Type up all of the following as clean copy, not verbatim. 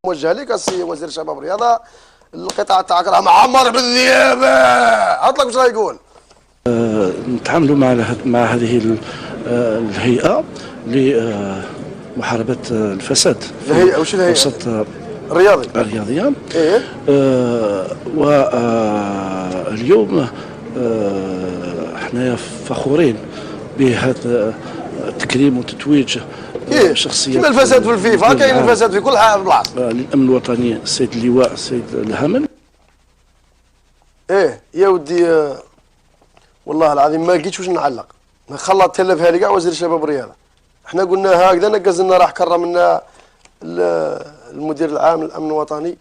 موجه لك السي وزير الشباب والرياضه. القطاع تاعك راه معمر بالذئاب. عطلك واش راه يقول. نتعاملوا مع هذه الهيئه لمحاربه الفساد الهيئه واش الهيئه؟ وسط الرياضيه. ايه. واليوم احنا فخورين بهذا التكريم وتتويج شخصيات كما الفساد في الفيفا كاين الفساد في كل بلاصه. للامن الوطني السيد اللواء السيد الهمل. ايه يا ودي والله العظيم ما لقيتش واش نعلق. خلط تلفها لي كاع وزير الشباب والرياضه. احنا قلنا هكذا نقز لنا راح كرمنا المدير العام للامن الوطني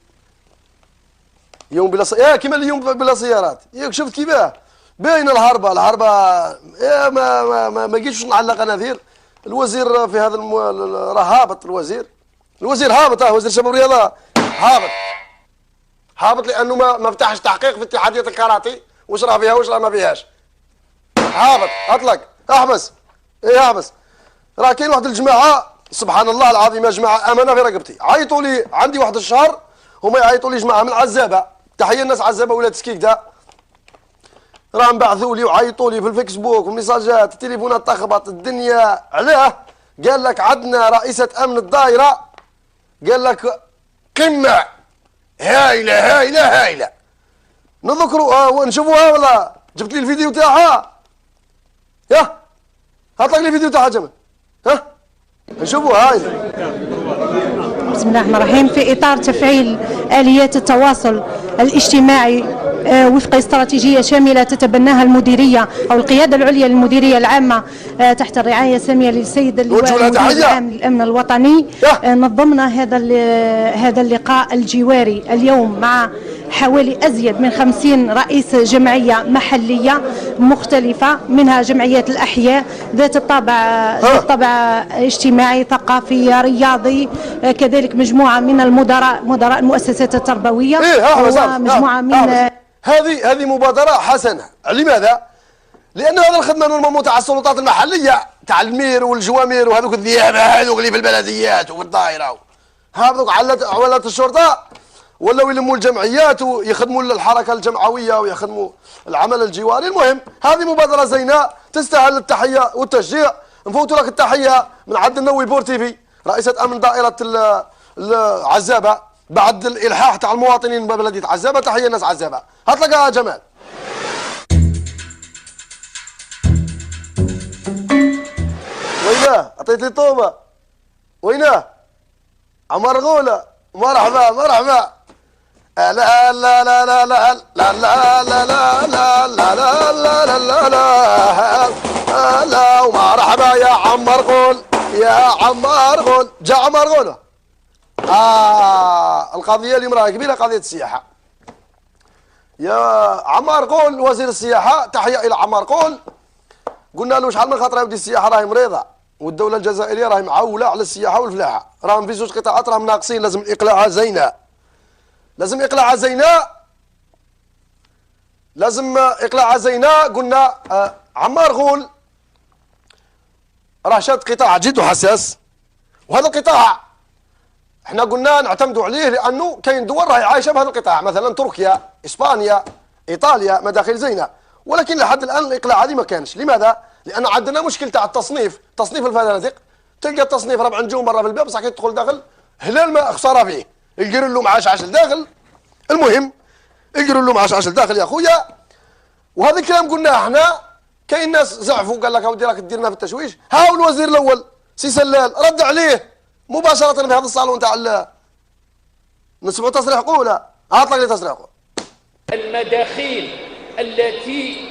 يوم بلا كيما اليوم بلا سيارات. ياك شفت كيفاه باينه الهربه يا ما لقيتش واش نعلق انا ذير. الوزير في هذا راه هابط. الوزير هابط. وزير الشباب والرياضه هابط لانه ما فتحش تحقيق في اتحاديه الكاراتي واش راه فيها واش راه ما فيهاش. هابط. اطلق. احبس. احبس. راه كاين واحد الجماعه سبحان الله العظيم يا جماعه امانه في رقبتي عيطوا لي عندي واحد الشهر هما يعيطوا لي جماعه من عزابه. تحيه الناس عزابه ولاد سكيكدا. راه بعثوا لي وعيطوا لي في الفيسبوك وميساجات التليفونات تخبط الدنيا. علاه؟ قال لك عندنا رئيسه امن الدائره قال لك قمه هايله نذكروا ونشوفوها ولا جبت لي الفيديو تاعها. يا هات لك الفيديو تاعها جمال. نشوفوها هاي. بسم الله الرحمن الرحيم. في اطار تفعيل اليات التواصل الاجتماعي وفق استراتيجيه شامله تتبناها المديريه او القياده العليا للمديريه العامه تحت الرعايه الساميه للسيد اللواء المدير العام للامن الوطني، نظمنا هذا اللقاء الجواري اليوم مع حوالي أزيد من 50 رئيس جمعية محلية مختلفة، منها جمعيات الأحياء ذات الطابع اجتماعي ثقافي رياضي، كذلك مجموعة من مدراء المؤسسات التربوية ومجموعة من هذه مبادرة حسنة. لماذا؟ لأن هذا الخدمة نورمالمون تاع السلطات المحلية تاع المير والجوامير وهذوك الذئاب هذوك اللي في البلديات وفي الدائرة هذوك علات الشرطة ولاو يلموا الجمعيات ويخدموا الحركه الجمعويه ويخدموا العمل الجواري. المهم هذه مبادره زينه تستاهل التحيه والتشجيع. نفوتوا لك التحيه من عند النووي بور تيفي رئيسه امن دائره عزابه بعد الالحاح تاع المواطنين ببلديه عزابه. تحيه الناس عزابه. هات لك يا جمال. ويناه؟ عطيت لي طوبه. ويناه؟ عمر غوله. مرحبا. لا لا لا لا لا لا لا لا لا لا لا لا لا ومرحبا يا عمار غول جاء عمار غول. القضيه اليوم راهي كبيره قضيه السياحه. يا عمار غول وزير السياحه تحيه الى عمار غول. قلنا له شحال من خاطر يا ودي السياحه راهي مريضه والدوله الجزائريه راهي معوله على السياحه والفلاحه. راهم في زوج قطاعات راهم ناقصين لازم اقلاعها زينه. لازم اقلاعها زينه. قلنا عمار غول راه شاد قطاع جد حساس وهذا القطاع احنا قلنا نعتمدوا عليه لانه كاين دول راهي عايشه بهذا القطاع مثلا تركيا اسبانيا ايطاليا مداخل زينه. ولكن لحد الان الاقلاع هذه ما كانش. لماذا؟ لان عندنا مشكل تاع تصنيف الفنادق. تلقى التصنيف 4 نجوم برا في الباب بصح كي تدخل داخل هلال ما خساره فيه. يقولوا له معاش عاش لداخل. المهم يقولوا له معاش عاش لداخل يا خويا. وهذا الكلام قلناه احنا. كاين ناس زعفوا قال لك اودي راك ديرنا في التشويش. ها هو الوزير الاول سي سلال رد عليه مباشره في هذا الصالون تاع نسمعوا تصريح قوله. هات لك لي تصريح قوله. المداخيل التي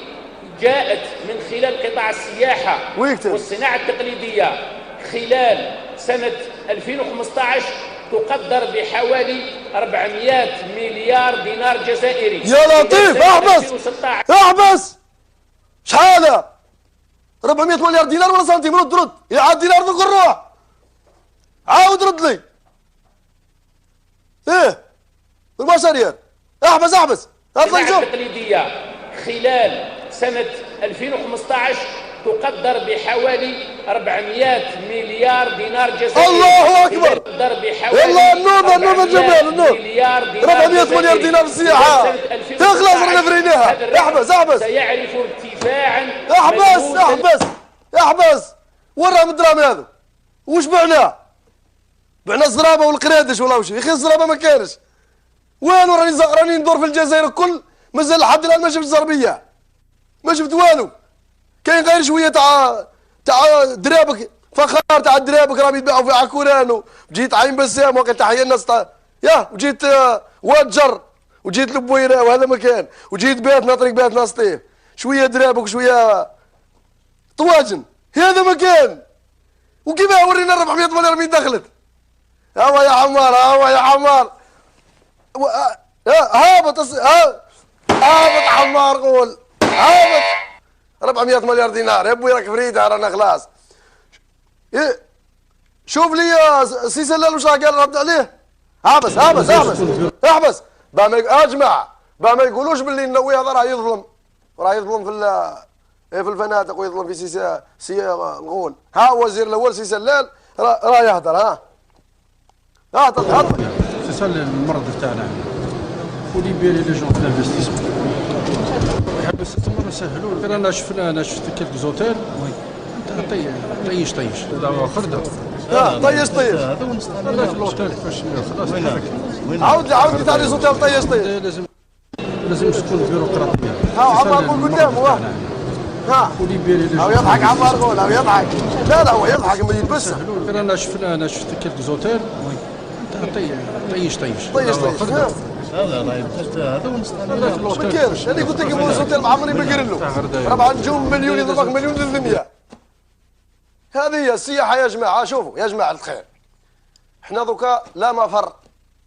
جاءت من خلال قطاع السياحه والصناعه التقليديه خلال سنه 2015 تقدر بحوالي 400 مليار دينار جزائري. يا لطيف احبس. شحال 400 مليار دينار ولا سنتيم؟ رد يا عاد دينار ذوك الروح. عاود رد لي. المشاريع احبس. الصناعة التقليدية خلال سنة 2015 تقدر بحوالي 400 مليار دينار جزائري. الله اكبر. تقدر بحوالي يلا النور جمال النور. مليار دينار 400 مليار دينار في السياحه. تخلص رانا فريناها. احبس سيعرف ارتفاعا. احبس وين راهم الدراهم هذو؟ وش بعناه؟ بعنا الزرابه والقرادش ولا وش؟ يا اخي الزرابه ما كانش. وين راني ندور في الجزائر الكل مازال لحد الان ما شفت زربيه. ما شفت والو. كاين غير شويه تاع درابك فخار تاع درابك راهم يتباعوا في عكوران وجيت عين بسام وقت تحيا الناس وجيت واد جر وجيت لبويره وهذا مكان وجيت باتنا طريق باتنا سطيف شويه درابك وشويه طواجن هذا مكان. وكيفاه ورينا 400 مليار من دخلت. هوا يا حمار هابط حمار قول هابط 400 مليار دينار يا ابوي راك فريده رانا خلاص. شوف لي سي سلال واش راه قال رد عليه. احبس اجمع ما يقولوش باللي النووي هذا راه يظلم في الفنادق ويظلم في سي الغول. ها وزير الاول سي سلال راه يهدر. ها سي سلال المرض تاعنا وليبيري لي جون دانفستيسمون بس تما سهلوا. انا شفت كيلك زوتيل طيش هذا خرده طيش هذا ونستعمل في الاوتيل فاش خلاص عاود لي تاع لي زوتيل طيش لازم تكون بيروقراطيه. ها عمار قول قدامه ها وليبيري لي هاو يضحك عمار قول هاو يضحك. لا هو يضحك ما يلبسها. انا شفت كيلك زوتيل طيش هذا هذا ونستعمل ما كاينش. انا قلت لك يبغوا اوتيل مع عمري ما قال له 4 نجوم مليون يضربك مليون و300. هذه هي السياحه يا جماعه. شوفوا يا جماعه الخير احنا دوكا لا مفر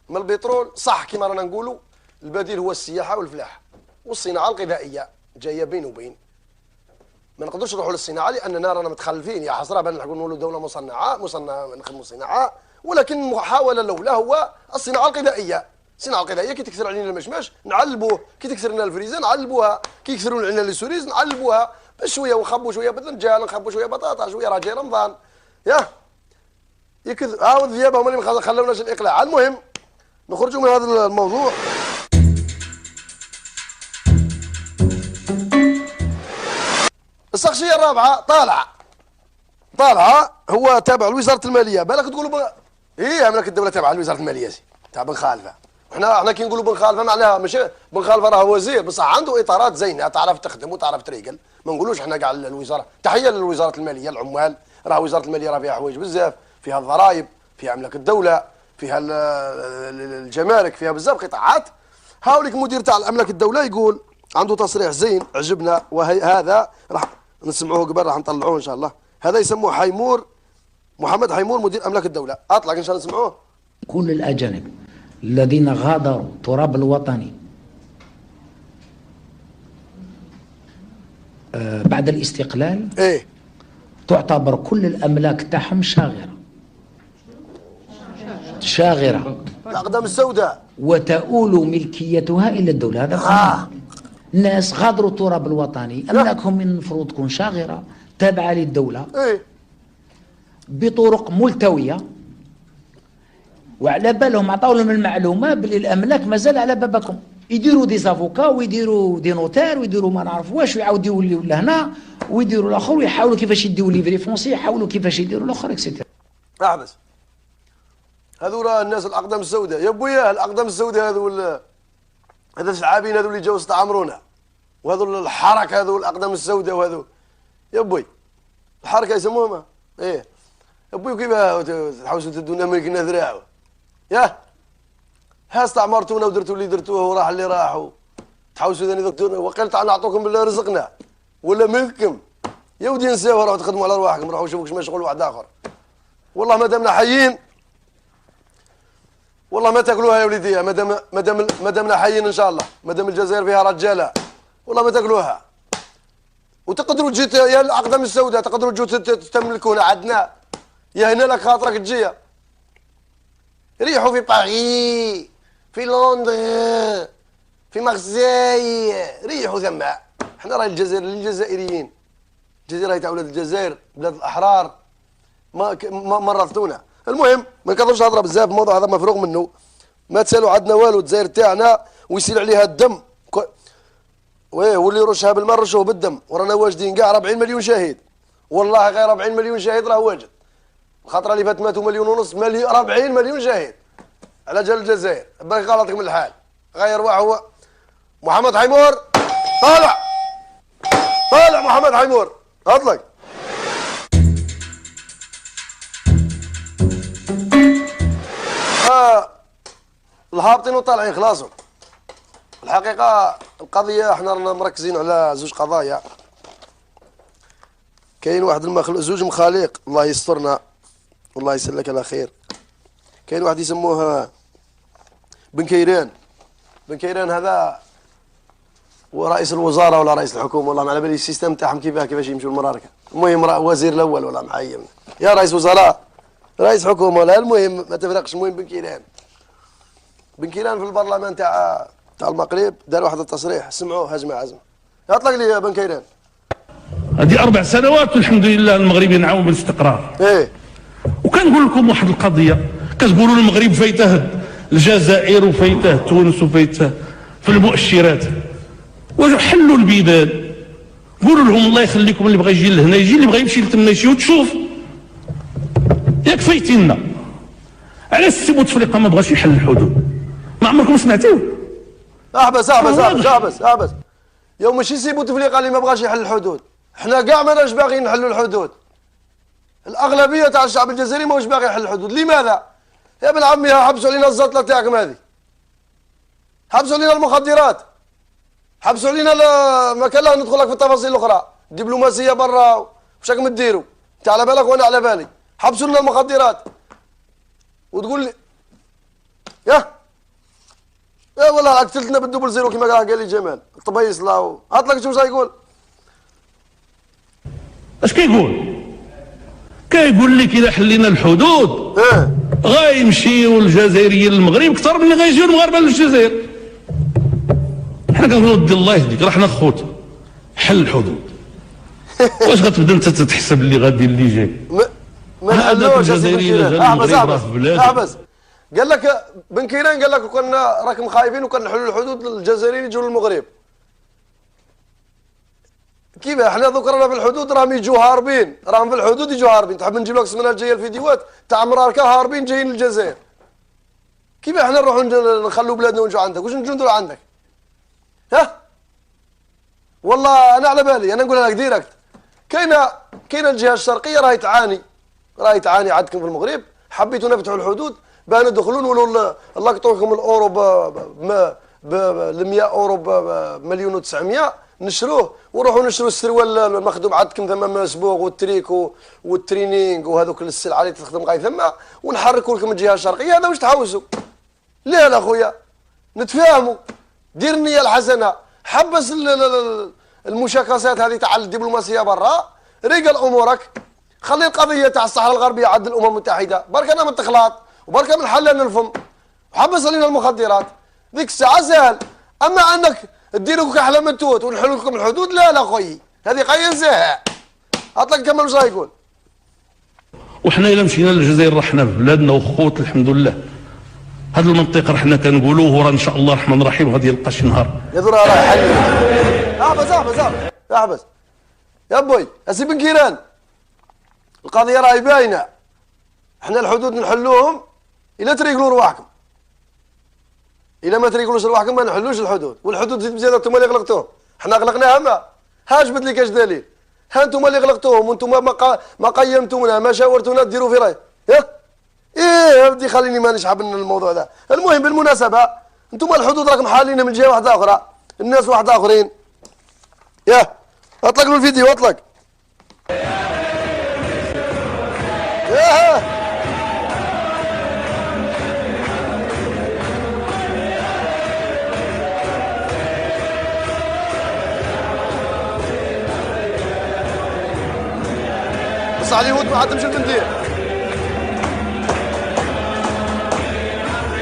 من البترول صح كما رانا نقولوا. البديل هو السياحه والفلاحه والصناعه الغذائيه جايه بين وبين. ما نقدرش نروحوا للصناعه لاننا رانا متخلفين يا حسره بان نقولوا دوله مصنعه نخدموا صناعه. ولكن المحاوله الاولى هو الصناعه الغذائيه. الصناعه الغذائيه كي تكثر علينا المشماش نعلبوه، كي تكثر لنا الفريزه نعلبوها، كي يكثروا علينا لي سوريز نعلبوها بشويه ونخبوا شويه باذنجان نخبوا شويه بطاطا شويه راه جاي رمضان. يكذب هاو الذياب هما اللي ما خلوناش الاقلاع. المهم نخرجوا من هذا الموضوع. السقشيه الرابعه طالعه هو تابع لوزاره الماليه. بالك تقولوا املاك الدوله تابعه لوزاره الماليه تاع بن خالفه. احنا كي نقولوا بن خالفه معناها ماشي بن خالفه راه وزير بصح عنده اطارات زينه تعرف تخدم وتعرف تريقل. ما نقولوش احنا كاع الوزاره. تحيه للوزاره الماليه العمال. راه وزاره الماليه راه فيها حوايج بزاف. فيها الضرائب فيها املاك الدوله فيها الجمارك فيها بزاف قطاعات. هاوليك المدير تاع املاك الدوله يقول عنده تصريح زين عجبنا. وهذا راح نسمعوه قبل راح نطلعوه ان شاء الله. هذا يسموه محمد حيمور مدير املاك الدوله. اطلق ان شاء الله نسمعوه. كل الأجانب الذين غادروا التراب الوطني بعد الاستقلال تعتبر كل الأملاك تاعهم شاغرة الأقدام السوداء وتؤول ملكيتها إلى الدولة. هذا الناس غادروا التراب الوطني أملاكهم من المفروض تكون شاغرة تابعة للدولة بطرق ملتوية. وعلى بالهم عطاو لهم المعلومه باللي الاملاك مازال على بابكم. يديروا دي زافوكا ويديروا دي نوتير ويديروا ما نعرف واش ويعاودوا يوليو لهنا ويديروا الاخر ويحاولوا كيفاش يديوا ليفري فونسي يحاولوا كيفاش يديروا الاخر اكسيتيرا. احبس هذو راه الناس الاقدام السوداء يا بويا. الاقدام السوداء هذو الشعابين هذو اللي جاو استعمرونا وهذو الحركه هذو الاقدام السوداء وهذو يا بوي الحركه يسموها يا بوي كيف تحوسوا تدونا ملكنا ذراعه ها استعمرتونا ودرتوا اللي درتوه وراح اللي راحوا تحوسوا ثاني دكتور وقيل تعال نعطوكم بالله رزقنا ولا ملككم يا ودي نساوها روحوا تخدموا على رواحكم روحوا شوفوا كيفاش شغل واحد اخر. والله ما دامنا حيين والله ما تاكلوها يا وليدي. ما دامنا حيين ان شاء الله ما دام الجزائر فيها رجاله والله ما تاكلوها. وتقدروا تجي يا الاقدام السوداء تقدروا تجوا تملكونا عندنا يا هنا لك خاطرك تجي. ريحوا في باريس في لندن في مارسيي ريحوا ثم. احنا راه الجزائريين الجزيره هي تاع ولاد الجزائر، بلاد الاحرار، ما مرضتونا. المهم ما نقدرش نهضر بزاف، الموضوع هذا مفروغ منه، ما تسالوا عندنا والو. الجزائر تاعنا ويسيل عليها الدم، ويه واللي يرشها بالماء رشوه بالدم، ورانا واجدين كاع 40 مليون شهيد، والله غير 40 مليون شهيد راه واجد. الخطره اللي فاتت ماتوا 1.5 مليون، 40 مليون شهيد على جال الجزائر. باقي غلطك من الحال، غير واحد هو محمد حيمور. طالع محمد حيمور، اطلق. الهابطين والطالعين خلاصوا. الحقيقه القضيه احنا رانا مركزين على زوج قضايا. كاين واحد زوج مخاليق، الله يسترنا والله يسلك على خير. كاين واحد يسموه بن كيران. بن كيران هذا هو رئيس الوزاره ولا رئيس الحكومه، والله ما على بالي السيستم تاعهم كيفاش يمشوا المراركه. المهم وزير الاول ولا معين، يا رئيس وزراء رئيس حكومه، لا المهم ما تفرقش. المهم بن كيران، بن كيران في البرلمان تاع المغرب دار واحد التصريح، سمعوه هجمه عزمه. اطلق لي يا بن كيران. هذه 4 سنوات والحمد لله المغرب ينعم بالاستقرار. ايه وكنقول لكم واحد القضيه، كتقولوا المغرب فايته الجزائر وفايته تونس وفايته في المؤشرات، وحلوا البيبان، قولوا لهم الله يخليكم اللي بغى يجي لهنا يجي، اللي بغى يمشي لتما يمشي وتشوف. ياك فايتينا على السي بوتفليقه ما بغاش يحل الحدود، ما عمركم سمعتوه؟ احبس يوم ماشي سي بوتفليقه اللي ما بغاش يحل الحدود، احنا كاع ماناش باغيين نحلوا الحدود. الاغلبيه تاع الشعب الجزائري ماهوش باغي يحل الحدود. لماذا؟ يا ابن عمي حبسوا علينا الزطله تاعكم هذه، حبسوا علينا المخدرات، حبسوا علينا ما كان لا ندخل لك في التفاصيل الاخرى، الدبلوماسيه برا واش راكم ديروا؟ انت على بالك وانا على بالي. حبسوا لنا المخدرات وتقول لي يا والله قتلتنا بالدبل زيرو كما قال لي جمال الطبيس. لا اطلق شو يقول؟ اش كيقول؟ كيقول لك اذا حلينا الحدود غايمشيو الجزائريين للمغرب اكثر من اللي غيجيو المغاربه للجزائر. حنا كنقولوا ودي الله يهديك، راه حنا خوت حل الحدود. واش غتبدا انت تحسب اللي غادي اللي جاي؟ ما نحلوش الجزائريين. احبس. قال لك بن كيران قال لك كنا راكم خايبين وكنا نحلوا الحدود للجزائريين يجوا للمغرب. كيف احنا دوك رانا في الحدود راهم يجوا هاربين، راهم في الحدود يجوا هاربين. تحب نجيب لك السمانه الجايه الفيديوهات تاع مراركه هاربين جايين للجزائر. كيف احنا نروحوا نخلوا بلادنا ونجوا عندك؟ واش نجوا نديروا عندك؟ ها؟ والله انا على بالي، انا نقول لك ديريكت. كاينه الجهه الشرقيه راهي تعاني عندكم في المغرب. حبيتوا نفتحوا الحدود باه ندخلوا نقولوا نلقطوكم الاورو ب 100 اورو بمليون و900 نشروه، ونروحوا نشروا السروال المخدوم عندكم ثم مسبوغ والتريك والترينينغ وهذوك السلعه اللي تخدم غاي ثم، ونحركوا لكم الجهه الشرقيه. هذا واش تحوسوا؟ لا خويا نتفاهموا، دير النيه الحسنه، حبس المشاكسات هذه تاع الدبلوماسيه برا، ريقل امورك، خلي القضيه تاع الصحراء الغربيه عند الامم المتحده، برك انا من التخلاط وبرك من حلال الفم، وحبس علينا المخدرات. ذيك الساعه سهل. اما انك ديروا كحله من توت ونحلوا لكم الحدود، لا خويي، هذه قايه زاهه. اطلق كمل واش يقول. وحنا الا مشينا للجزائر راه حنا في بلادنا وخوت الحمد لله. هذه المنطقه راه حنا كنقولوه، وراه ان شاء الله الرحمن الرحيم غادي يلقى شي نهار. يا درا راه حل. احبس يا بوي اسي بن كيران، القضيه راهي باينه. احنا الحدود نحلوهم الا تريقلوا رواحكم. الا ما تريقلوش رواحكم ما نحلوش الحدود، والحدود زيد بزياده انتم اللي غلقتوهم. احنا غلقناها ما ها جبد لي كاش دليل. ها انتم اللي غلقتوهم وانتم ما قيمتونا ما شاورتونا ديروا في راي. ايه ودي خليني ما نشحب من الموضوع ده. المهم بالمناسبه انتم الحدود راكم حالين من جهه واحده اخرى، الناس واحد اخرين. اطلق له الفيديو اطلق. بص على اليهود ما عاد تمشي البندير.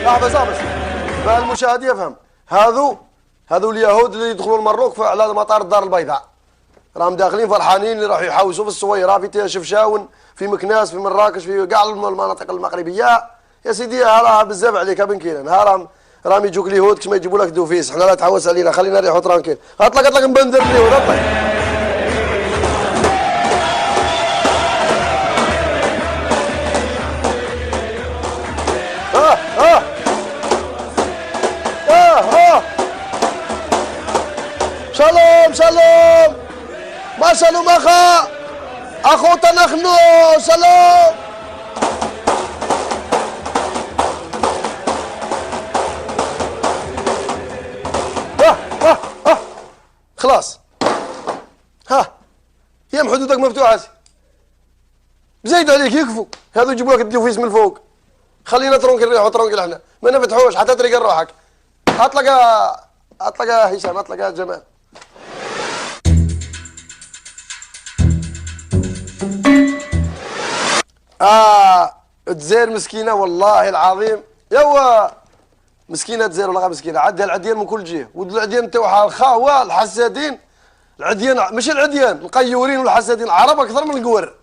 احبس باه المشاهد يفهم. هذو اليهود اللي يدخلوا المروك على مطار الدار البيضاء، راهم داخلين فرحانين اللي راحوا يحوسوا في الصويره، في شفشاون، في مكناس، في مراكش، في كاع المناطق المغربيه. يا سيدي راه بزاف عليك ابن كيلان، راهم يجوك اليهود كما يجيبوا لك دوفيس، حنا لا تحوس علينا، خلينا نريحوا ترانكيل. اطلق نبندر اليهود اطلق. شالوم شالوم ما شالوم اخو تنخنو شالوم. خلاص يا حدودك مفتوحه، زايد عليك يكفوا هذو يجيبوا لك الدوفيس من الفوق. خلينا ترونكل نريحوا ترونكل احنا ما نفتحوش حتى تريق روحك. اطلق هشام، اطلق جمال. الجزائر مسكينه والله العظيم، يوا مسكينه الجزائر والله مسكينه، عندها العديان من كل جهه، والعديان تاعها الخاوه الحسادين، العديان ماشي العديان القيورين والحسادين العرب اكثر من القور.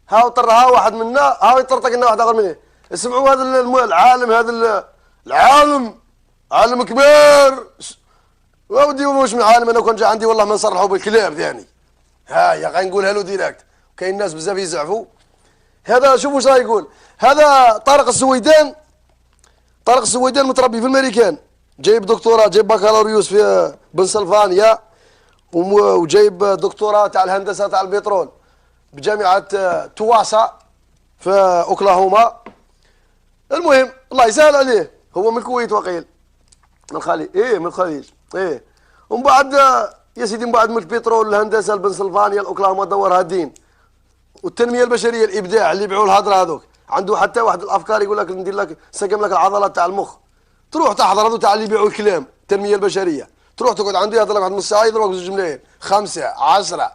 هاو طرها واحد منا، هاو يطرطق لنا واحد اخر منه. اسمعوا هذا العالم، هذا العالم عالم كبير. ودي واش من عالم، انا كون جا عندي والله ما نصرحوا بالكلاب ثاني. يا غنقولها له ديريكت، كاين ناس بزاف يزعفوا. هذا شوفوا واش راه يقول، هذا طارق السويدان. طارق السويدان متربي في الامريكان، جايب دكتوراه، جايب بكالوريوس في بنسلفانيا، وجايب دكتوراه تاع الهندسه تاع البترول بجامعه تواسا في اوكلاهوما. المهم الله يسهل عليه، هو من الكويت وقيل، من الخليج. من الخليج. ومن بعد يا سيدي، من بعد من البترول الهندسه البنسلفانيا الاوكلاهوما دورها الدين والتنميه البشريه الابداع اللي يبيعوا الهضره هذوك. عنده حتى واحد الافكار يقول لك ندير لك سقم لك العضلات تاع المخ، تروح تحضر هذو تاع اللي يبيعوا الكلام التنميه البشريه، تروح تقعد عنده يهضر لك واحد نص ساعه، يضربك بزوج ملايين 5 10،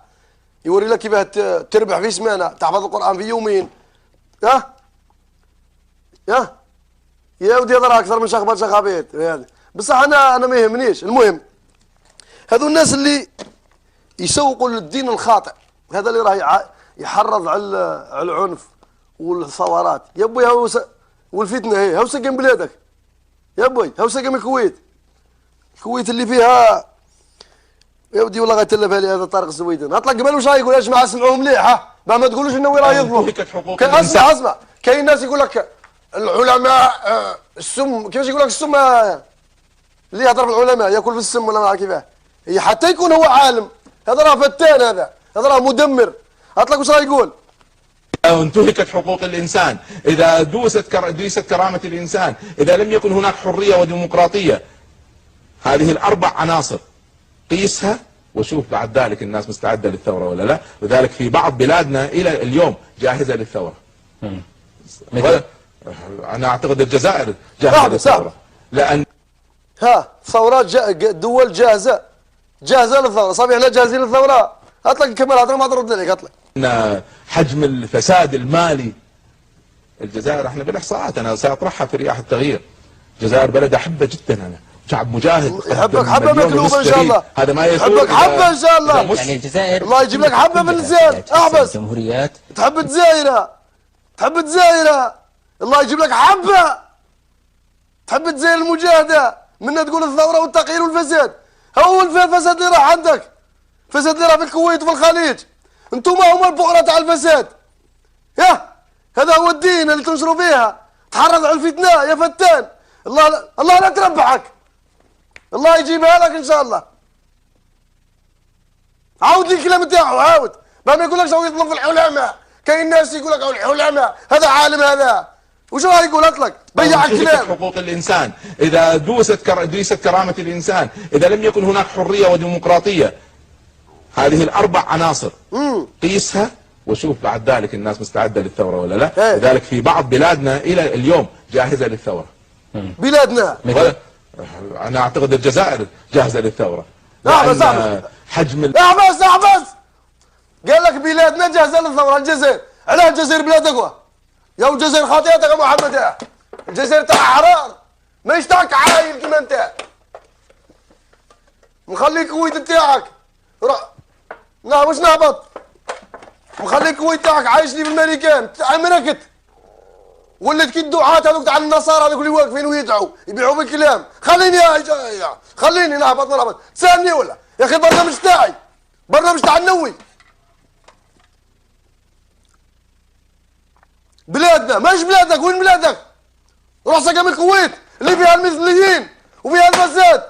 يوري لك كيفاه تربح في سمانه، تحفظ القران في يومين. يا ودي يهضر اكثر من شخبات بصح انا ما يهمنيش. المهم هذو الناس اللي يسوقوا للدين الخاطئ، هذا اللي راه يحرض على العنف والثورات. يا بوي والفتنه هي هاو سقم بلادك يا بوي، هاو سقم الكويت اللي فيها يا ودي والله غيتلفها لي هذا طارق السويدان. اطلق قبل واش راه يقول يا جماعه اسمعوا مليح، ما تقولوش انه وين راه يظلم. اسمع كاين ناس يقول لك العلماء السم، كيفاش يقول لك السم اللي يهضر بالعلماء ياكل في السم ولا ما عرف كيفاه. هي حتى يكون هو عالم، هذا راه فتان، هذا راه مدمر. اطلق واش راه يقول، انتهكت حقوق الإنسان، إذا ديست كرامة الإنسان، إذا لم يكن هناك حرية وديمقراطية. هذه الأربع عناصر قيسها وشوف بعد ذلك الناس مستعدة للثورة ولا لا. لذلك في بعض بلادنا إلى اليوم جاهزة للثورة. أنا أعتقد الجزائر جاهزة للثورة، لأن ثورات دول جاهزة للثورة. صافي احنا جاهزين للثورة. اطلق كمال هذا ما ترد عليك. اطلق ان حجم الفساد المالي الجزائر، احنا بالاحصاءات انا ساطرحها في رياح التغيير. الجزائر بلد احبه جدا، انا شعب مجاهد، يحبك حبه مكلوبه ان شاء الله. هذا ما يحبك حبه ان شاء الله. يعني الجزائر الله يجيب لك حبه في اللسان. احبس جمهوريات تحب تزايره الله يجيب لك حبه. تحب تزاير المجاهده منها تقول الثوره والتغيير والفساد. هو الفساد اللي راح عندك، الفساد اللي راح في الكويت وفي الخليج. انتم هما البؤره تاع الفساد. هذا هو الدين اللي تنشروا فيها. تحرض على الفتنه يا فتان. الله لا تربحك، الله يجيبها لك ان شاء الله. عاود لي الكلام تاعو، عاود ما يقولكش هو يطلب في العلماء. كاين ناس يقول لك العلماء هذا عالم، هذا وش راه يقول؟ اطلق بيع الكلام. حقوق الانسان، اذا ديست كرامه الانسان، اذا لم يكن هناك حريه وديمقراطيه. هذه الاربع عناصر قيسها وشوف بعد ذلك الناس مستعده للثوره ولا لا. لذلك في بعض بلادنا الى اليوم جاهزه للثوره. بلادنا انا اعتقد الجزائر جاهزه للثوره. احبس حجم احبس قال لك بلادنا جاهزه للثوره. الجزائر علاه الجزائر بلاد اقوى. يا الجزائر خاطئتك يا محمد. الجزائر تاع احرار، ماهيش تاعك عايل كيما انت. مخلي الكويت تاعك نعم واش نهبط؟ مخلي الكويت تاعك عايش لي بالماريكان عمركت. ولات كي الدعاة هذوك تاع النصارى هذوك اللي واقفين ويدعوا يبيعوا بالكلام. خليني خليني نهبط تسالني ولا؟ يا اخي البرنامج تاعي برنامج تاع النووي. بلادنا ماهيش بلادك. وين بلادك؟ روح سقم الكويت اللي فيها المثليين وفيها الفساد.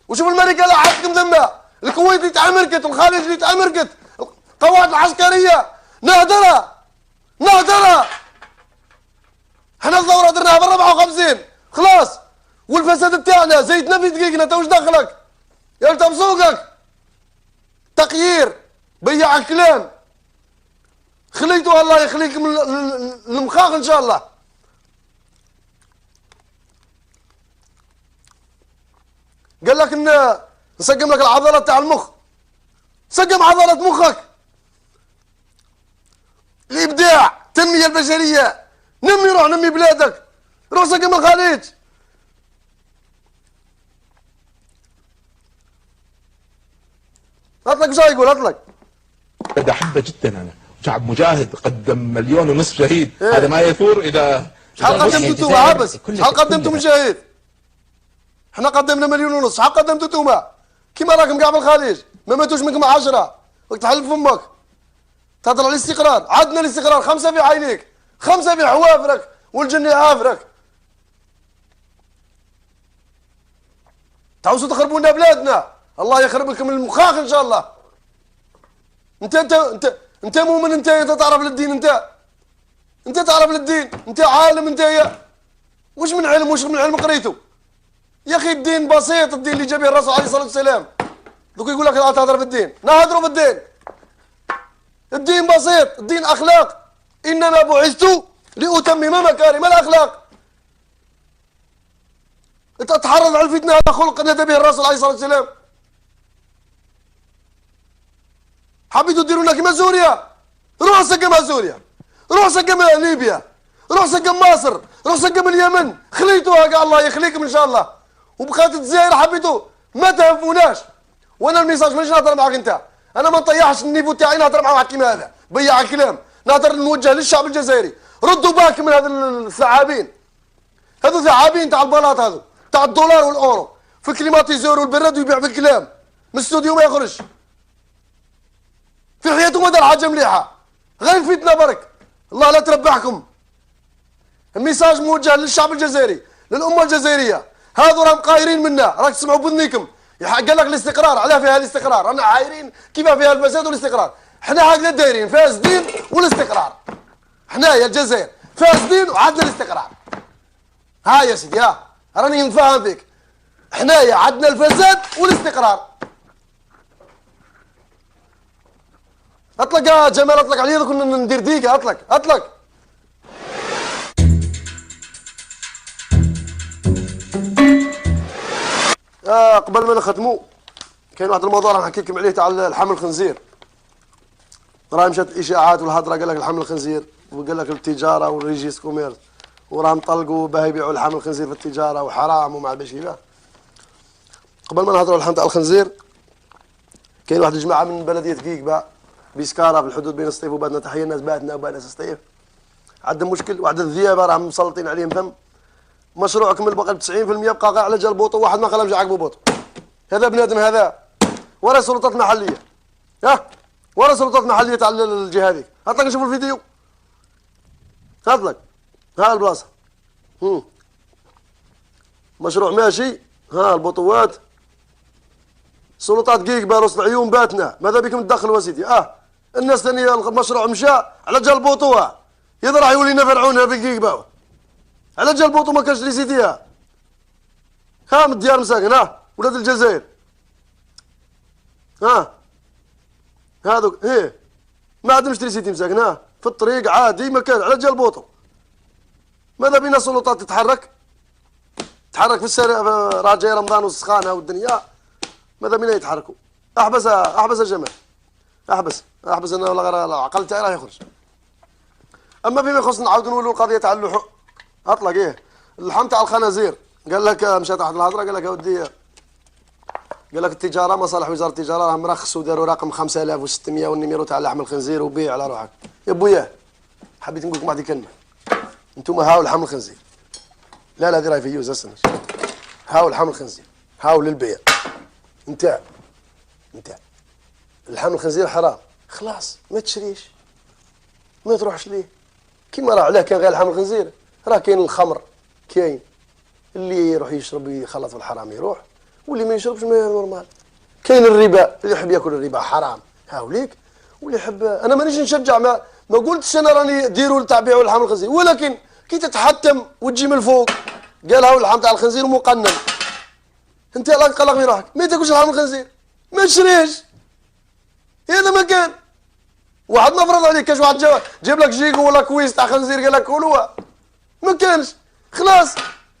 وشوف الماريكان لا حدكم ذمها. الكويت اللي تعمركت والخليج اللي تعمركت. القوات العسكريه نهدرها. احنا الثوره درناها ب 54 خلاص. والفساد تاعنا زيتنا في دقيقنا. انت واش دخلك؟ يا انت بسوقك تقيير بيع الكلام. خليتوها الله يخليك من المخاخ ان شاء الله. قال لك ان نسقم لك العضلات تاع المخ. سقم عضلة مخك. الابداع التنمية البشرية. روح نمي بلادك. روح سقم الخليج. اطلق وش يقول اطلق. احبه جدا انا. شعب مجاهد قدم 1.5 مليون شهيد. هذا ما يثور اذا شحال قدمتوا انتم عبس؟ شحال قدمتوا من شهيد؟ احنا قدمنا 1.5 مليون. شحال قدمتوا انتم؟ كيما راكم كاع بالخليج ما ماتوش منكم 10. وقت تحل فمك تهضر على الاستقرار. عندنا الاستقرار 5 في عينيك 5 في حوافرك والجن يعافرك. تعوزوا تخربوا لنا بلادنا. الله يخرب لكم المخاخ ان شاء الله. انت مؤمن. انت تعرف للدين. انت تعرف للدين. انت عالم. انت وش من علم قريته يا اخي؟ الدين بسيط. الدين اللي جاب الرسول عليه الصلاه والسلام. دوك يقول لك لا تهضر بالدين. نهضروا بالدين. الدين بسيط. الدين اخلاق. انما بعثت لاتمم مكارم الاخلاق. انت تحرض على الفتنه. هذا خلق نادى به الرسول عليه الصلاه والسلام. حبيتوا ديروا لنا كيما سوريا. روح سقمها سوريا. روح سقمها ليبيا. روح سقم مصر. روح سقم اليمن. خليتوها كاع الله يخليكم ان شاء الله. وبقات الجزائر حبيتوا ما تهموناش. وانا الميساج مانيش نهضر معاك انت. انا ما نطيحش النيفو تاعي نهضر مع واحد كيما هذا بيع الكلام. نهضر نوجه للشعب الجزائري. ردوا بالكم من هذا الثعابين. هذو ثعابين تاع البلاط. هذو تاع الدولار والاورو في الكليماتيزور والبراد ويبيع بالكلام. من الاستوديو ما يخرج. في حياته ما دار حاجه مليحه غير الفتنه برك. الله لا تربحكم. الميساج موجه للشعب الجزائري للامه الجزائريه. هذو راهم قايرين منا. راك تسمعوا بذنيكم. قال لك الاستقرار. علاه فيها الاستقرار؟ رانا عايرين كيما فيها الفساد والاستقرار. حنا هكذا دايرين فاسدين والاستقرار. حنايا الجزائر فاسدين وعندنا الاستقرار. ها يا سيدي ها راني نتفاهم فيك. حنايا عندنا الفساد والاستقرار. اطلق يا جمال. اطلق عليا كنا ندير ديقه. اطلق. قبل ما نختموا كاين واحد الموضوع راح نحكي لكم عليه تاع الحمل الخنزير. راه مشات اشاعات والهضره. قال لك الحمل الخنزير وقال لك التجاره والريجيس كوميرس وراهم طلقوا باه يبيعوا الحمل الخنزير في التجاره وحرام وما عرفش كيفاه. قبل ما نهضروا على اللحم تاع الخنزير كاين واحد الجماعه من بلديه كيكبا بيسكاره في الحدود بين السطيف وباتنا. تحيه الناس باتنا وباتنا السطيف. عندهم مشكل. واحد الذئابه راهم مسلطين عليهم ثم. مشروع كمل بقى ب 90% بقى غير على جال بوطو. واحد ما خلى مجا عقبو بوطو. هذا بنادم هذا ورا سلطات محليه. ورا سلطات محليه تاع الجهه هذيك. اطلق نشوفوا الفيديو. اطلق. ها البلاصه. مشروع ماشي. ها البطوات. سلطات كيكبا راس العيون باتنا. ماذا بكم تدخلوا يا سيدي؟ الناس ثاني المشروع مشى على جال بوطو. اذا راح يولينا فرعون في كيكبا. على جال بوطو ما كانش لي سيديها. من الديار مساكن. ولاد الجزائر. هذوك ما عندهمش تريسيتي مساكن. في الطريق عادي ما كان على جال بوطو. ماذا بينا السلطات تتحرك في السريع. راه جاي رمضان والسخانه والدنيا. ماذا بينا يتحركوا. احبس يا جمال. احبس انا ولا غير العقل تاعي راه يخرج. اما فيما يخص نعاودوا نولوا القضيه تاع اللحوم. اطلق اللحم تاع الخنازير. قال لك مشات واحد الهضره. قال لك يا ودي قال لك التجاره مصالح وزاره التجاره راهم رخصوا وداروا رقم 5600 والنيميرو تاع لحم الخنزير وبيع على روحك. يا بويا حبيت نقول لكم واحد كلمه، انتم هاو لحم الخنزير. لا هذه راهي فيوز اسنى. هاو لحم الخنزير، هاو للبيع. انت لحم الخنزير حرام، خلاص ما تشريش، ما تروحش ليه. كيما راه علاه كان غير لحم الخنزير، راه كاين الخمر، كاين اللي يروح يشرب يخلط في الحرام يروح، واللي ما يشربش ما نورمال. كاين الربا، اللي يحب ياكل الربا حرام، هاوليك. واللي يحب، انا مانيش نشجع، ما قلتش انا راني ديروا تاع بيعوا لحم الخنزير، ولكن كي تتحتم وتجي من الفوق قال هاو اللحم تاع الخنزير مقنن، انت لا تقلق من روحك، ما تاكلش لحم الخنزير، ما تشريش. هذا ما كان. واحد نفرض عليك كاش واحد جاب لك جيكو ولا كويس تاع خنزير قال لك كلوها، ما كانش. خلاص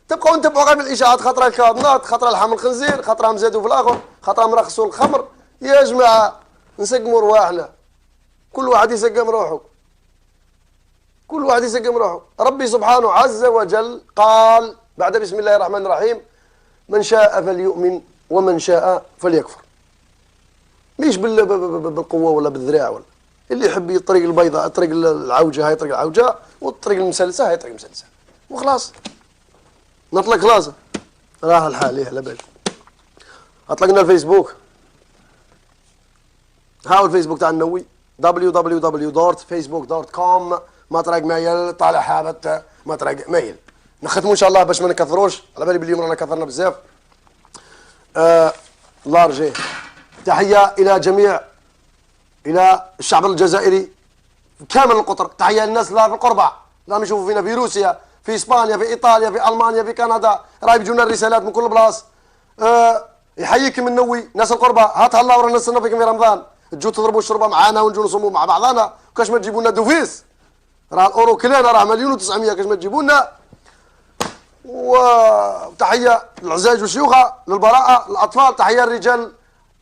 تبقاو نتبعوا غير بالاشاعات، خاطر الكاظنات، خاطر لحم الخنزير، خاطرهم زادوا في الاخر، خاطرهم رخصوا الخمر. يا جماعه نسقموا رواحنا، كل واحد يسقم روحه، كل واحد يسقم روحه. ربي سبحانه عز وجل قال بعد بسم الله الرحمن الرحيم: من شاء فليؤمن ومن شاء فليكفر. مش بالقوه ولا بالذراع، ولا اللي يحب الطريق البيضاء، الطريق العوجه هاي طريق العوجه، والطريق المسلسه هاي طريق المسلسه، وخلاص نطلق خلاص. راه الحال ليه على بالك. اطلقنا الفيسبوك، هاو الفيسبوك تاع النووي www.facebook.com مطرق مايل طالع حابط مطرق مايل. نختموا ان شاء الله باش ما نكثروش، على بالي باليوم رانا كثرنا بزاف. الله رجيه. تحيه الى جميع، الى الشعب الجزائري كامل القطر، تحيه للناس اللي في القربع، اللي يشوفوا فينا في روسيا، في اسبانيا، في ايطاليا، في المانيا، في كندا، راه يجونا الرسالات من كل بلاص. يحييكم النووي، ناس القربة، هات الله ورانا نستنى فيكم في رمضان، تجوا تضربوا الشربه معانا ونجوا نصوموا مع بعضنا، كاش ما تجيبوا لنا دوفيس، راه الاورو كلنا راه 1,900,000 كاش ما تجيبوا لنا. وتحيه للعزاج والشيوخه، للبراءه، للاطفال، تحيه للرجال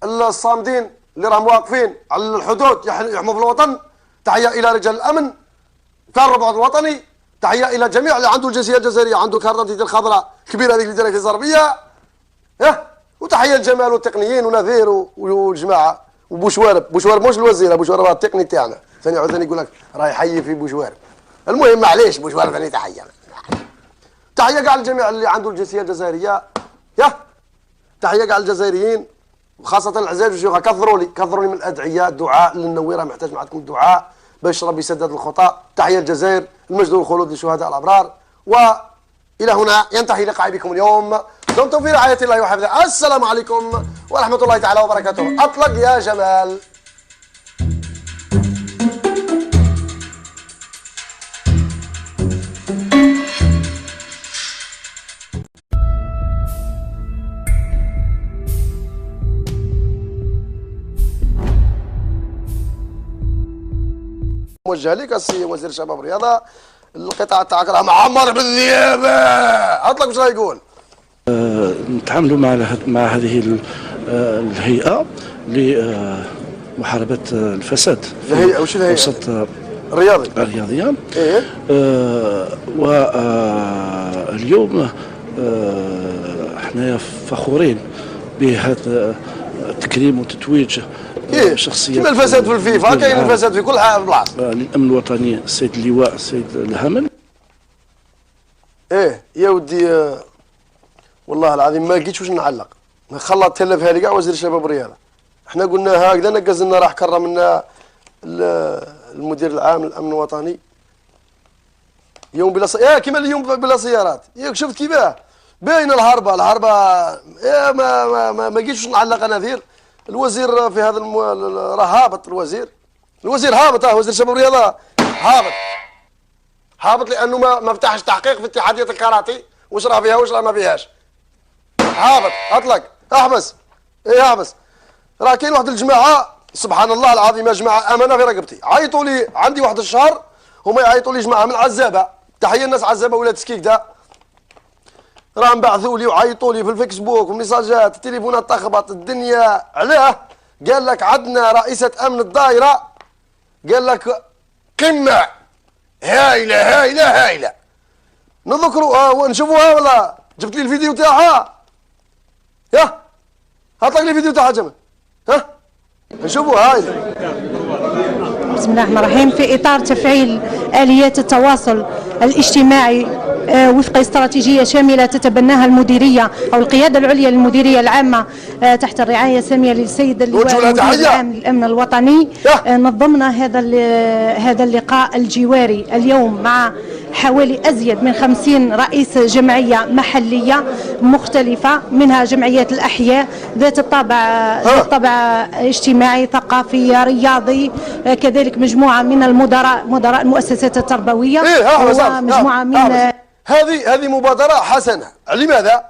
الصامدين اللي راهم واقفين على الحدود يحموا في الوطن، تحيه الى رجال الامن كان الرباط الوطني، تحيه الى جميع اللي عنده الجنسيه الجزائريه، عنده كارت الخضراء كبيره هذيك اللي دايره الزربيه، وتحيه للجمال والتقنيين ونذير والجماعه وبوشوارب. بوشوارب مش الوزير، بوشوارب راه التقني تاعنا، ثاني عاوتاني يقول لك راه يحيي في بوشوارب. المهم معليش بوشوارب ثاني تحيه. تحيه كاع للجميع اللي عنده الجنسيه الجزائريه، تحيه كاع للجزائريين، وخاصه العزاز والشيوخ. كثروا لي من الادعيه، الدعاء للنووي، راه محتاج معكم الدعاء باش ربي يسدد الخطا. تحيه للجزائر، المجد والخلود للشهداء الابرار. والى هنا ينتهي لقائي بكم اليوم، دمتم في رعايه الله وحفظه. السلام عليكم ورحمه الله تعالى وبركاته. اطلق يا جمال. موجه لك السي وزير الشباب والرياضه، القطاع تاعك راه معمر بالذئابه، اطلق واش راه يقول؟ نتعاملوا مع هذه الهيئه لمحاربه الفساد الهيئه وش الهيئه؟ وسط الرياضيه. ايه. واليوم احنا فخورين بهذا التكريم وتتويج شخصيات كما الفساد في الفيفا، كاين الفساد في كل بلاصه. للامن الوطني السيد اللواء السيد الهمل. ايه يا ودي، والله العظيم ما لقيتش واش نعلق، خلط تلفها لي كاع وزير الشباب والرياضه. احنا قلنا هكذا، نقز لنا راح كرمنا المدير العام للامن الوطني يوم بلا كيما اليوم بلا سيارات. ياك شفت كيفاه باينه الهربه ما لقيتش واش نعلق انا ذير. الوزير في هذا راه هابط، الوزير هابط، وزير الشباب والرياضه هابط لانه ما فتحش تحقيق في اتحاديه الكاراتي، واش راه فيها واش راه ما فيهاش. هابط، اطلق، احبس، احبس. راه كاين واحد الجماعه سبحان الله العظيم يا جماعه، امانه في رقبتي، عيطوا لي عندي واحد الشهر، هما يعيطوا لي جماعه من عزابه، تحيه الناس عزابه ولاد سكيكدا، راهم بعثوا لي وعيطوا لي في الفيسبوك وميساجات، التليفونات تخبط الدنيا. علاه؟ قال لك عندنا رئيسة امن الدائرة، قال لك قمة هايلة نذكروا ونشوفوها، ولا جبت لي الفيديو تاعها. هات لي فيديو تاع جمال. ها نشوفوا هاي. بسم الله الرحمن الرحيم. في إطار تفعيل آليات التواصل الاجتماعي وفق استراتيجية شاملة تتبناها المديرية أو القيادة العليا للمديرية العامة تحت الرعاية السامية للسيد اللواء المدير العام للأمن الوطني، نظمنا هذا اللقاء الجواري اليوم مع حوالي أزيد من 50 رئيس جمعية محلية مختلفة، منها جمعيات الأحياء ذات الطابع اجتماعي ثقافي رياضي، كذلك مجموعة من مدراء المؤسسات التربوية ومجموعة من هذه مبادرة حسنة. لماذا؟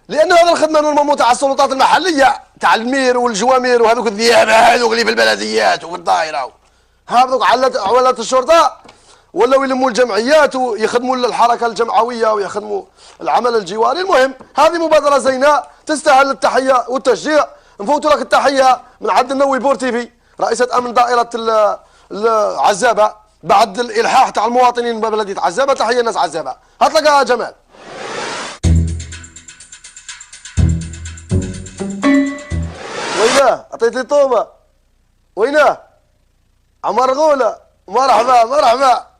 لأن هذا الخدمة نورمالمون تاع السلطات المحلية تاع المير والجوامير وهذوك الذئاب هذوك اللي في البلديات وفي الدائرة هذوك عوالات الشرطة ولاو يلموا الجمعيات ويخدموا الحركة الجمعوية ويخدموا العمل الجواري. المهم هذه مبادرة زينة تستاهل التحية والتشجيع. نفوتوا لك التحية من عند النووي بورتيفي رئيسة أمن دائرة عزابة بعد الإلحاح تاع المواطنين ببلدية عزابة. تحية الناس عزابة. هات لك يا جمال. ويناه؟ عطيت لي طوبة. ويناه؟ عمر غولة. مرحبا مرحبا.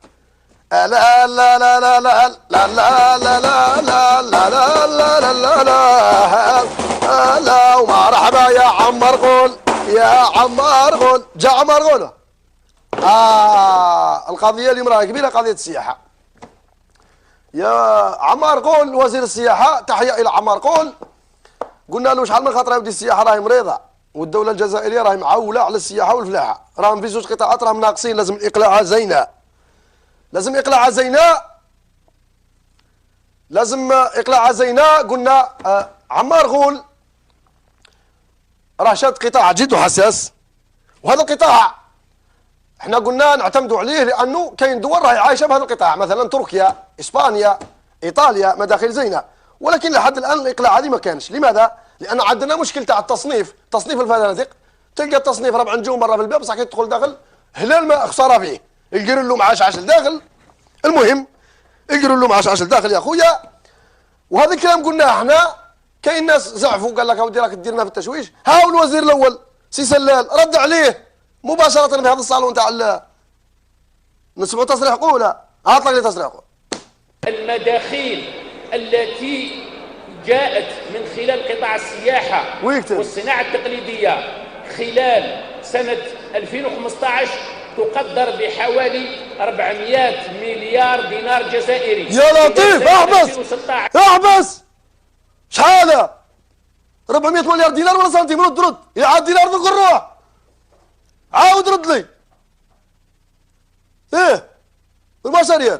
لا لا لا لا لا لا لا لا لا لا لا لا لا لا لا ومرحبا يا عمر غول يا عمر غول. جا عمر غولة. القضية اليوم راهي كبيرة، قضية السياحة. يا عمار قول وزير السياحة، تحية إلى عمار قول. قلنا له شحال من خاطر يا ودي السياحة راهي مريضة والدولة الجزائرية راهي معولة على السياحة والفلاحة، راهم في زوج قطاعات راهم ناقصين، لازم إقلاعها زينة. لازم إقلاعها زينة. لازم إقلاعها زينة. قلنا عمار قول راه شاد قطاع جد حساس، وهذا القطاع احنا قلنا نعتمدوا عليه لانه كاين دول راهي عايشه بهذا القطاع، مثلا تركيا، اسبانيا، ايطاليا، مداخل زينه، ولكن لحد الان الاقلاع هذه ما كانش. لماذا؟ لان عندنا مشكل تاع التصنيف، تصنيف الفنادق، تلقى التصنيف 4 نجوم برا في الباب بصح كي تدخل داخل هلال ما خساره فيه، يلقروا له معاش عاش لداخل. المهم يلقروا له معاش عاش لداخل يا خويا. وهذا الكلام قلناه احنا، كاين ناس زعفوا قال لك اودي راك ديرنا في التشويش. ها هو الوزير الاول سي سلال رد عليه مباشرة في هذا الصالون تاع نسمعوا تصريح قوله. هات لي تصريح قوله. المداخيل التي جاءت من خلال قطاع السياحة والصناعة التقليدية خلال سنة 2015 تقدر بحوالي 400 مليار دينار جزائري. يا لطيف احبس شحال 400 مليار دينار ولا سنتيم؟ رد يا عاد دينار ذوك الروح عاود رد لي. ايه المشاريع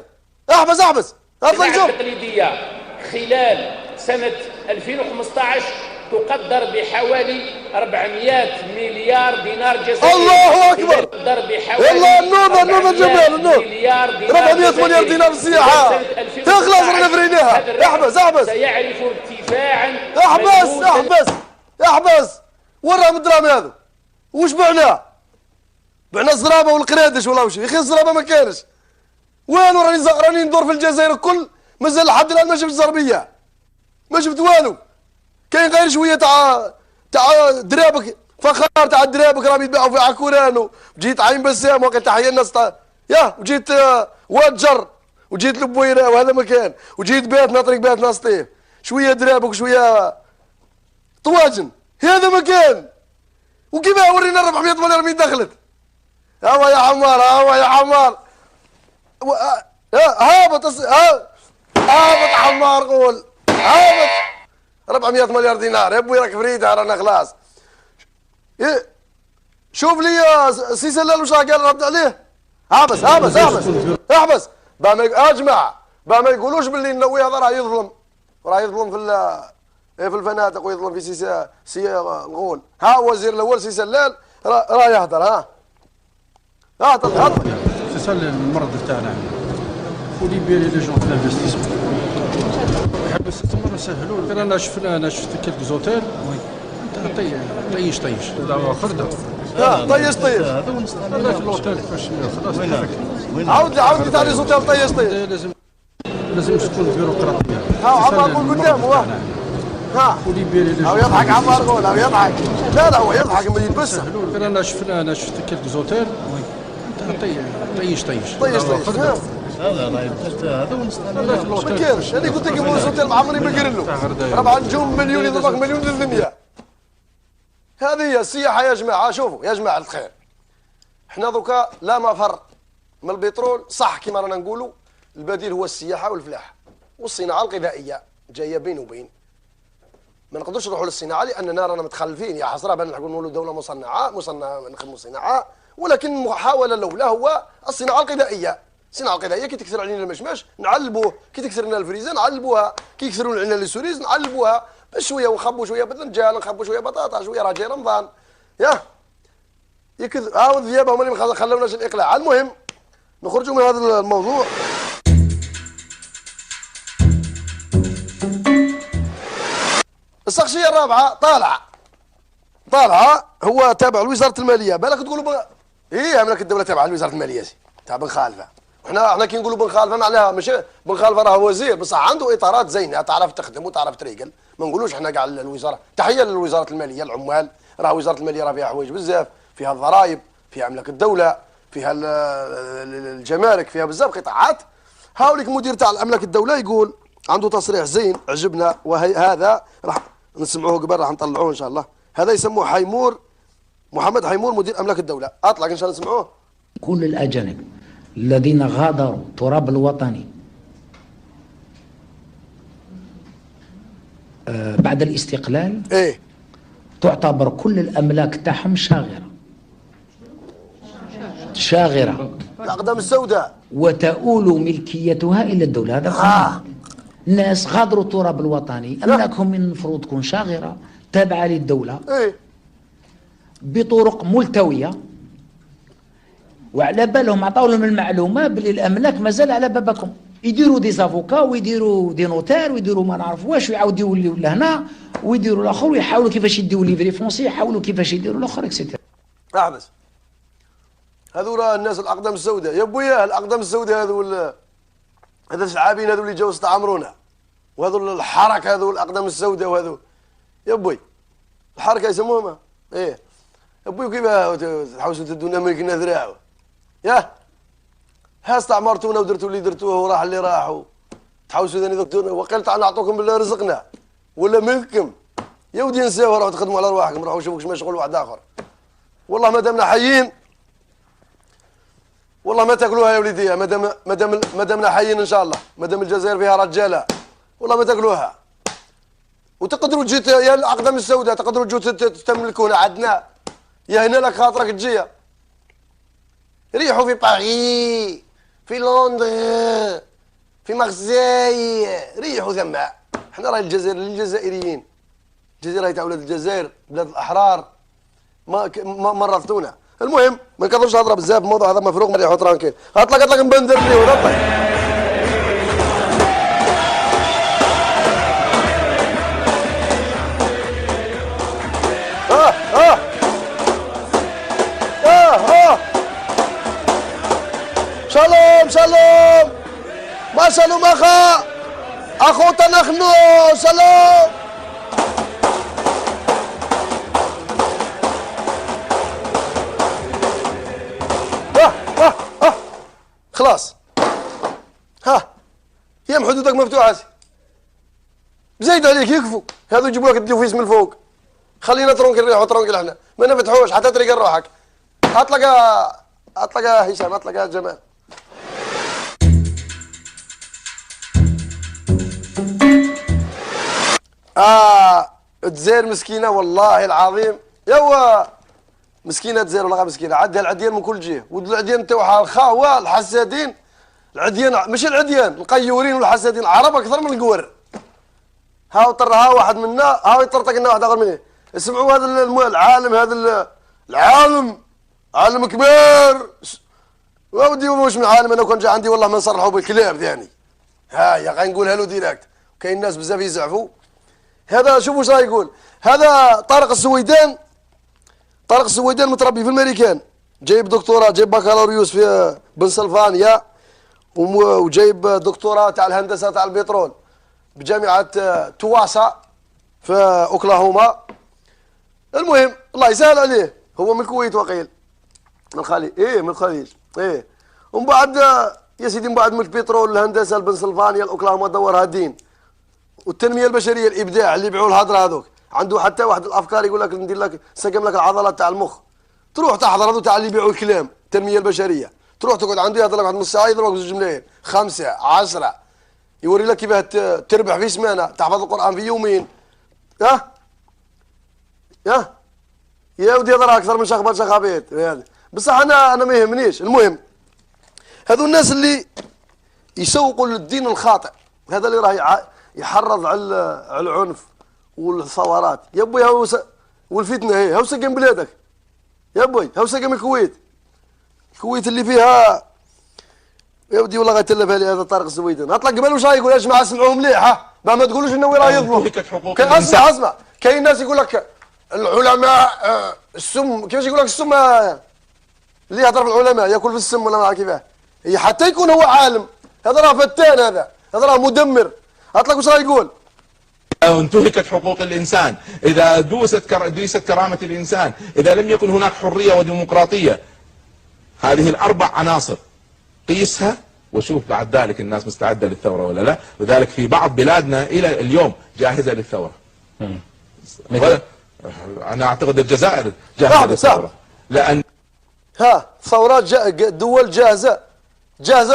احبس هات لي نشوف. التقليدية خلال سنة 2015 تقدر بحوالي 400 مليار دينار جزائري. الله اكبر. تقدر بحوالي والله النور جمال النور. 400 مليار دينار السياحة تخلص رانا فريناها. احبس سيعرف ارتفاعا. احبس وين راهم الدراهم هذو؟ وش بعناه؟ بعنا الزرابه والقرادش ولا وش؟ يا اخي الزرابه ما كانش. وين راني ندور في الجزائر الكل مازال لحد الان ما شفت زربيه، ما شفت والو. كاين غير شويه تاع درابك فخار تاع درابك راهم يتباعوا في عكوران، وجيت عين بسام وقت تحيا الناس وجيت واد جر وجيت لبويره وهذا مكان، وجيت بيتنا طريق بيتنا سطيف شويه درابك وشويه طواجن هذا مكان. وكيف ورينا 400 مليار من دخلت؟ هوا يا حمار هابط حمار قول هابط 400 مليار دينار يا ابوي راك فريده رانا خلاص. شوف لي يا سي سلال واش راه قال رد عليه. احبس اجمع ما يقولوش باللي النووي هذا راه يظلم في الفنادق ويظلم في سي الغول. ها وزير الاول سي سلال راه يهدر. ها سي سلال المرض تاعنا وليبيري لي جون في الانفستيسمون. بس تما نسهلوا. انا شفت كيلك زوتيل طيش خرده. طيش هذا ونستعمل في الاوتيل فاش خلاص. عاود لي تاع لي زوتيل طيش. لازم تكون بيروقراطيه. ها عمر قول قدام ها وليبيا لي او يضحك عمار غول او يضحك. لا هو يضحك ما يلبسها. غير انا شفت كيلك زوتيل طيش هذا ونص ما كاينش. انا قلت لك زوتيل مع عمري ما قال له 4 نجوم مليون يضربك مليون للدنيا. هذه هي السياحه يا جماعه. شوفوا يا جماعه الخير، احنا دوكا لا مفر من البترول صح كما رانا نقولوا. البديل هو السياحه والفلاحه والصناعه الغذائيه جايه بين وبين. ما نقدرش نروحوا للصناعه لاننا رانا متخلفين. يا حسره بان نقولوا دوله مصنعه نخدموا صناعه، ولكن المحاوله الاولى هو الصناعه الغذائيه. الصناعه الغذائيه كي تكثر علينا المشماش نعلبوه، كي تكثر لنا الفريزه نعلبوها، كي يكثروا علينا لي نعلبوها بشويه ونخبوا شويه باذنجان، نخبوا شويه بطاطا، شويه راه جاي رمضان. ياه يكذب عاود الذياب هما اللي ما خلوناش الاقلاع. المهم نخرجوا من هذا الموضوع. الشخصيه الرابعه طالعه هو تابع لوزاره الماليه. بالك تقولوا ايه املاك الدوله تابعه لوزاره الماليه تاع بن خالفه. احنا كي نقولوا بن خالفه معناها مش بن خالفه راه وزير بصح عنده اطارات زينه تعرف تخدم وتعرف تريقل. ما نقولوش احنا كاع الوزاره. تحيه للوزاره الماليه العمال. راه وزاره الماليه راه فيها حوايج بزاف، فيها الضرائب، فيها املاك الدوله، فيها الجمارك، فيها بزاف قطاعات. هاوليك مدير تاع املاك الدوله يقول عنده تصريح زين عجبنا، وهذا راح نسمعوه قبل راح نطلعوه ان شاء الله. هذا يسموه حيمور، محمد حيمور مدير املاك الدوله. اطلق ان شاء الله نسمعوه. كل الاجانب الذين غادروا التراب الوطني بعد الاستقلال ايه تعتبر كل الاملاك تاعهم شاغره الاقدام السوداء وتؤول ملكيتها الى الدوله. هذا الناس غادروا التراب الوطني، املاكهم من المفروض تكون شاغره تابعه للدوله ايه بطرق ملتويه، وعلى بالهم عطاو لهم المعلومه بلي الاملاك مازال على بابكم. يديروا دي زافوكا ويديروا دي نوتار ويديروا ما نعرف واش، ويعاودوا يوليو لهنا ويديروا الاخر، ويحاولوا كيفاش يديوا ليفري فونسي، يحاولوا كيفاش يديروا الاخر اكسيتيرا. احبس هذولا الناس الاقدام السوداء يا بويا. الاقدام السوداء هذول الشعابين هذول اللي جاوا استعمرونا، وهذول الحركه هذول الاقدام السوداء وهذول يا بوي الحركه يسموها ايه يا بوي. كيف تحوسوا تدونا ملكنا ذراعه ياه. ها استعمرتونا ودرتوا اللي درتوه وراح اللي راحوا. تحوسوا ثاني دكتورنا وقيل تعال نعطوكم بالله رزقنا ولا ملككم. يا ودي نساو روحوا تخدموا على رواحكم، روحوا شوفوا كيفاش شغل واحد اخر. والله ما دامنا حيين والله ما تاكلوها يا وليدي. ما دامنا حيين ان شاء الله، ما دام الجزائر فيها رجاله والله ما تاكلوها. وتقدروا تجي يا الاقدام السوداء تقدروا تجوا تملكونا عندنا. يا هنا لك خاطرك تجي. ريحوا في باريس، في لندن، في مارسيل، ريحوا ثم. احنا راهي الجزائر للجزائريين. الجزائر راهي تاع ولاد الجزائر بلاد الاحرار. ما رفضونا. المهم ما نكثرش نهضر بزاف، الموضوع هذا مفروغ مريحوا ترانكيل. اطلق نبندر ليه اطلق. شالوم ما شالوم اخو تنخنو سلام. خلاص ها يم حدودك مفتوحه زايد عليك يكفوا. هذو يجيبوا لك الديوفيس من الفوق. خلينا ترونكل نريحوا ترونكل احنا ما نفتحوش حتى تريق روحك. اطلق هشام اطلق جمال. الجزائر مسكينه والله العظيم. يوا مسكينه الجزائر والله مسكينه. عندها العديان من كل جهه، والعديان تاعها الخاوه الحسادين. العديان ماشي العديان القيورين والحسادين عرب اكثر من القور. هاو طرها واحد منا هاو يطرطق لنا واحد اخر منه. اسمعوا هذا العالم هذا العالم عالم كبير. ودي واش من عالم انا كون جا عندي والله ما نصرحوا بالكلاب ثاني. ها يا غنقولها له ديريكت. كاين ناس بزاف يزعفوا. هذا شوفوا واش راه يقول. هذا طارق السويدان متربي في الامريكان، جايب دكتوراه، جايب بكالوريوس في بنسلفانيا، وجايب دكتوراه تاع الهندسه تاع البترول بجامعه تواسا في اوكلاهوما. المهم الله يسهل عليه، هو من الكويت وقيل من الخليج، من الخليج ومن بعد يا سيدي من بعد من البترول الهندسه البنسلفانيا الاوكلاهوما دورها الدين والتنميه البشريه الابداع اللي يبيعوا الهضره هذوك. عنده حتى واحد الافكار يقول لك ندير لك سقم لك العضلات تاع المخ، تروح تحضر هذو تاع اللي يبيعوا الكلام التنميه البشريه، تروح تقعد عنده يهضر لك واحد نص ساعه يضربك زوج ملايين 5 10 يوري لك كيفاه تربح في سمانه، تحفظ القران في يومين. يا ودي هضر اكثر من شخبط شخابيط بصح انا ما يهمنيش. المهم هذو الناس اللي يسوقوا للدين الخاطئ، هذا اللي راه يحرض على العنف والثورات. يا بوي والفتنه هاو سقم بلادك يا بوي، هاو سقم الكويت اللي فيها يا ودي والله غيتلفها لي هذا طارق الزويدان. اطلق قبل واش يقول يا جماعه سمعوه مليح ما تقولوش انه وين راه يظلم. اسمع كاين ناس يقول لك العلماء السم، كيفاش يقول لك السم اللي يهضر في العلماء ياكل في السم ولا ما كيفاه، هي حتى يكون هو عالم هذا راه فتان، هذا راه مدمر. اطلق واش راه يقول انتهكت حقوق الإنسان، إذا ديست كرامة الإنسان، إذا لم يكن هناك حرية وديمقراطية، هذه الأربع عناصر قيسها وشوف بعد ذلك الناس مستعدة للثورة ولا لا. لذلك في بعض بلادنا إلى اليوم جاهزة للثورة. أنا أعتقد الجزائر جاهزة للثورة، لأن ثورات دول جاهزة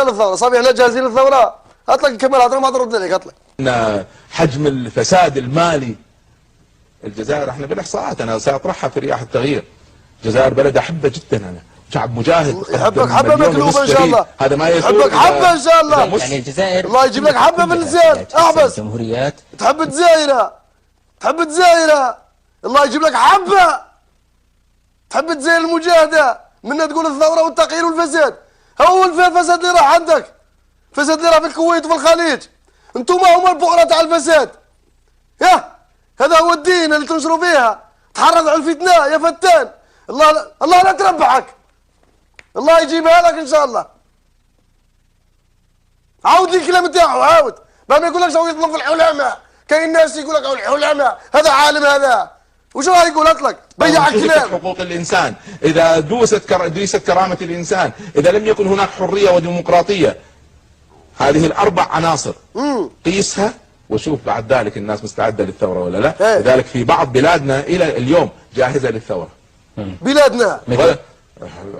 للثورة. صافي احنا جاهزين للثورة. اطلق كمال هضره ما ترد عليك. اطلق ان حجم الفساد المالي الجزائر، احنا بالاحصاءات انا ساطرحها في رياح التغيير، الجزائر بلد احبه جدا، انا شعب مجاهد يحبك حبه مكلوبه ان شاء الله. هذا ما يسوي يحبك حبه ان شاء الله. يعني الجزائر الله يجيب لك حبه في اللسان. احبس جمهوريات تحب تزايره الله يجيب لك حبه تحب تزاير المجاهده منها تقول الثوره والتغيير والفساد. هو الفساد اللي راح عندك، الفساد اللي راح في الكويت وفي الخليج، انتم هما البؤره تاع الفساد. هذا هو الدين اللي تنشروا فيها، تحرض على الفتنه يا فتان. الله لا تربحك، الله يجيبها لك ان شاء الله. عاود لي الكلام تاعو، عاود ما يقولكش هو يطلب في العلماء. كاين ناس يقول لك العلماء هذا عالم، هذا وش راه يقول؟ اطلق بيع الكلام. حقوق الانسان، اذا ديست كرامه الانسان، اذا لم يكن هناك حريه وديمقراطيه، هذه الاربع عناصر قيسها وشوف بعد ذلك الناس مستعده للثوره ولا لا. لذلك في بعض بلادنا الى اليوم جاهزه للثوره. بلادنا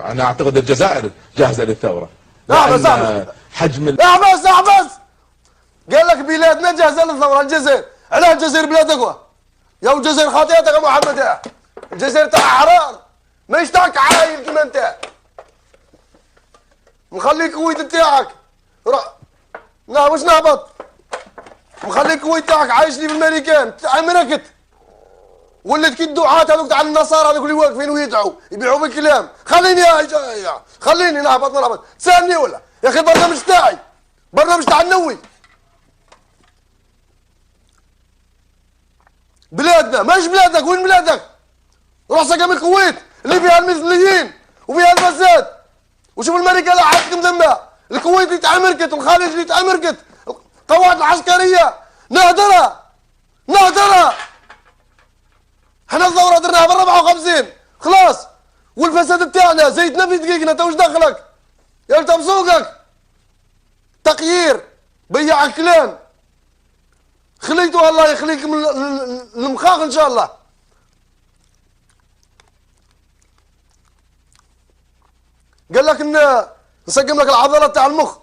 انا اعتقد الجزائر جاهزه للثوره. احبس حجم احبس قال لك بلادنا جاهزه للثوره. الجزائر علاه الجزائر بلادك يا الجزائر خاطئتك يا محمد. الجزائر تاع احرار ماهيش تاعك عايل كيما انت. مخلي الكويت تاعك واش نهبط، مخلي الكويت تاعك عايش لي بالماريكان تاع مركت. ولات كي الدعاة هذوك تاع النصارى هذوك اللي واقفين ويدعوا يبيعوا بالكلام. خليني نهبط تسالني ولا يا اخي؟ البرنامج تاعي برنامج تاع النووي. بلادنا ماهيش بلادك. وين بلادك؟ روح سقم الكويت اللي فيها المثليين وفيها الفساد، وشوف الماريكان لا حكم ذمها. الكويت اللي تعمركت والخليج اللي تعمركت، القواعد العسكريه نهدرها. احنا الثوره درناها ب 54 خلاص، والفساد تاعنا زيتنا في دقيقنا. انت واش دخلك؟ يا انت بسوقك تقيير بيع الكلام. خليتوها الله يخليك من المخاخ ان شاء الله. قال لك ان نسقم لك العضلات تاع المخ.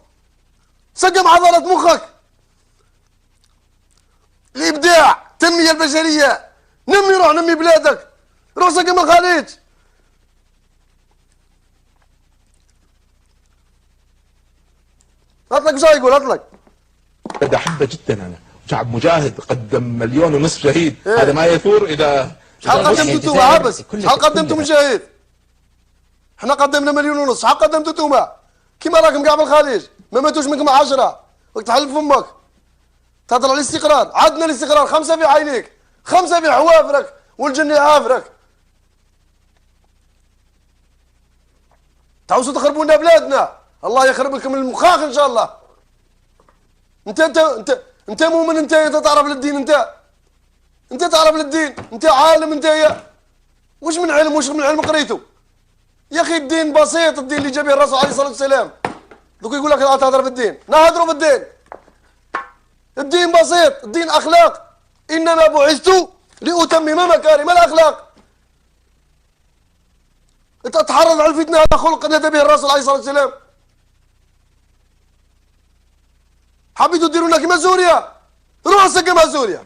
سقم عضلات مخك. الابداع، التنميه البشريه، روح نمي بلادك، روح سقم الخليج. اطلق وش يقول؟ اطلق احبه جدا، انا شعب مجاهد قدم 1.5 مليون شهيد. هذا ما يثور اذا شحال قدمتوا انتم؟ عبس شحال قدمتوا من شهيد؟ احنا قدمنا 1.5 مليون. شحال قدمتوا انتم؟ كيما راكم كاع بالخليج ما ماتوش منكم 10. وتحل فمك تهضر على الاستقرار. عندنا الاستقرار 5 في عينيك، 5 في حوافرك والجن يعافرك. تعوزوا تخربوا لنا بلادنا. الله يخرب لكم المخاخ ان شاء الله. انت مؤمن؟ انت تعرف الدين؟ انت انت تعرف الدين، انت عالم انت يا وش من علم قريته يا اخي. الدين بسيط، الدين اللي جاب الرسول عليه الصلاه والسلام. دوك يقول لك لا تهضر في الدين، نهضروا في الدين. الدين بسيط، الدين اخلاق. انما بعثت لاتمم مكارم الاخلاق. انت تحرض على الفتنه، هذا خلق نادى به الرسول عليه الصلاه والسلام. حبيتوا ديروا لنا كيما سوريا، روح سقمها سوريا،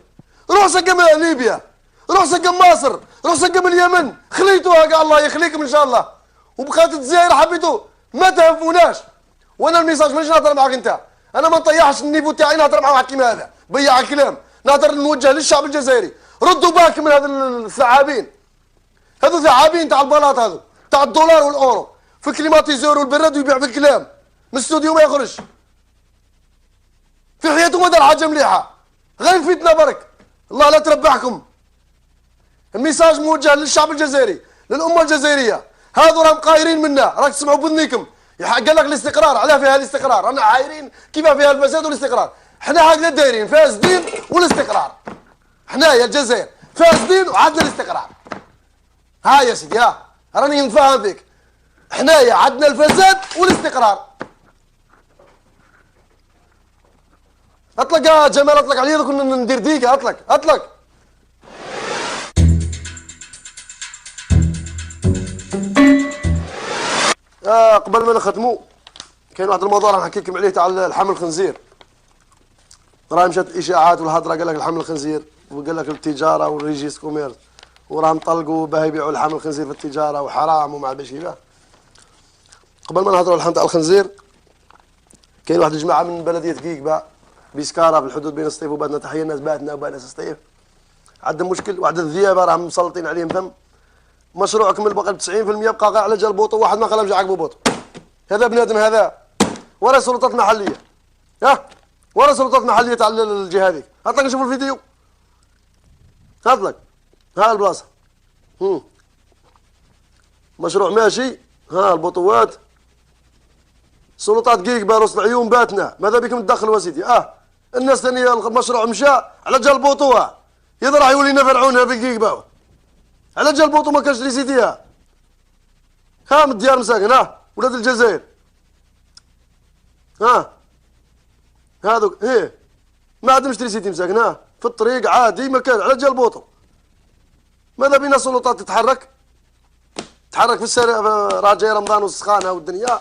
روح سقمها ليبيا، روح سقم مصر، روح سقم اليمن، خليتوها كاع الله يخليكم ان شاء الله. وبقات الجزائر حبيتوا ما تهموناش. وانا الميساج مانيش نهضر معاك انت، انا ما نطيحش النيفو تاعي نهضر مع واحد كيما هذا بياع الكلام. نهضر نوجه للشعب الجزائري، ردوا بالكم من هذا الثعابين، هذو ثعابين تاع البلاط، هذو تاع الدولار والاورو، في الكليماتيزور والبراد ويبيع في الكلام، من الاستوديو ما يخرج. في حياته ما دار حاجه مليحه، غير الفتنه برك. الله لا تربحكم. الميساج موجه للشعب الجزائري، للامه الجزائريه، هذو راهم قايرين منا، راك تسمعوا بذنيكم. قال لك الاستقرار، علاه فيها الاستقرار؟ رانا عايرين كيف فيها الفساد والاستقرار. حنا هكذا دايرين، فاسدين والاستقرار. حنايا الجزائر فاسدين وعندنا الاستقرار. ها يا سيدي، ها راني نتفاهم فيك. حنايا عندنا الفساد والاستقرار. اطلق يا جمال، اطلق عليا كنا ندير ديقه. اطلق. قبل ما نختموا كاين واحد الموضوع راح نحكي لكم عليه تاع الحمل الخنزير. راه مشات اشاعات والهضره، قال لك الحمل الخنزير، وقال لك التجاره والريجيس كوميرس، وراهم طلقوا باه يبيعوا الحمل الخنزير في التجاره وحرام وما عرفش كيفاه. قبل ما نهضروا على اللحم تاع الخنزير، كاين واحد الجماعه من بلديه كيكبا بيسكاره في الحدود بين سطيف وباتنا، تحيه الناس باتنا وباتنا سطيف، عندهم مشكل. واحد الذئابه راهم مسلطين عليهم ثم. مشروع كمل باقي 90% بقى غير على جال بوطو، واحد ما خلاه عقبو بوطو. هذا بنادم هذا، ورا سلطات محليه، ورا سلطات محليه تاع الجهه هذيك. اطلق نشوفوا الفيديو، اطلق. ها البلاصه، مشروع ماشي، ها البطوات، سلطات كيكبا روس العيون باتنا، ماذا بكم تدخلوا يا سيدي؟ الناس ثاني المشروع مشى على جال بوطوها، اذا راح يولينا فرعونها في كيكبا. على جال بوطو ما كانش لي سيديها. من الديار مساكن، ولاد الجزائر. هذوك ما عاد نشتري سيدي مساكن، في الطريق عادي ما كان على جال بوطو. ماذا بينا السلطات تتحرك في السنة، راه جاي رمضان والسخانه والدنيا،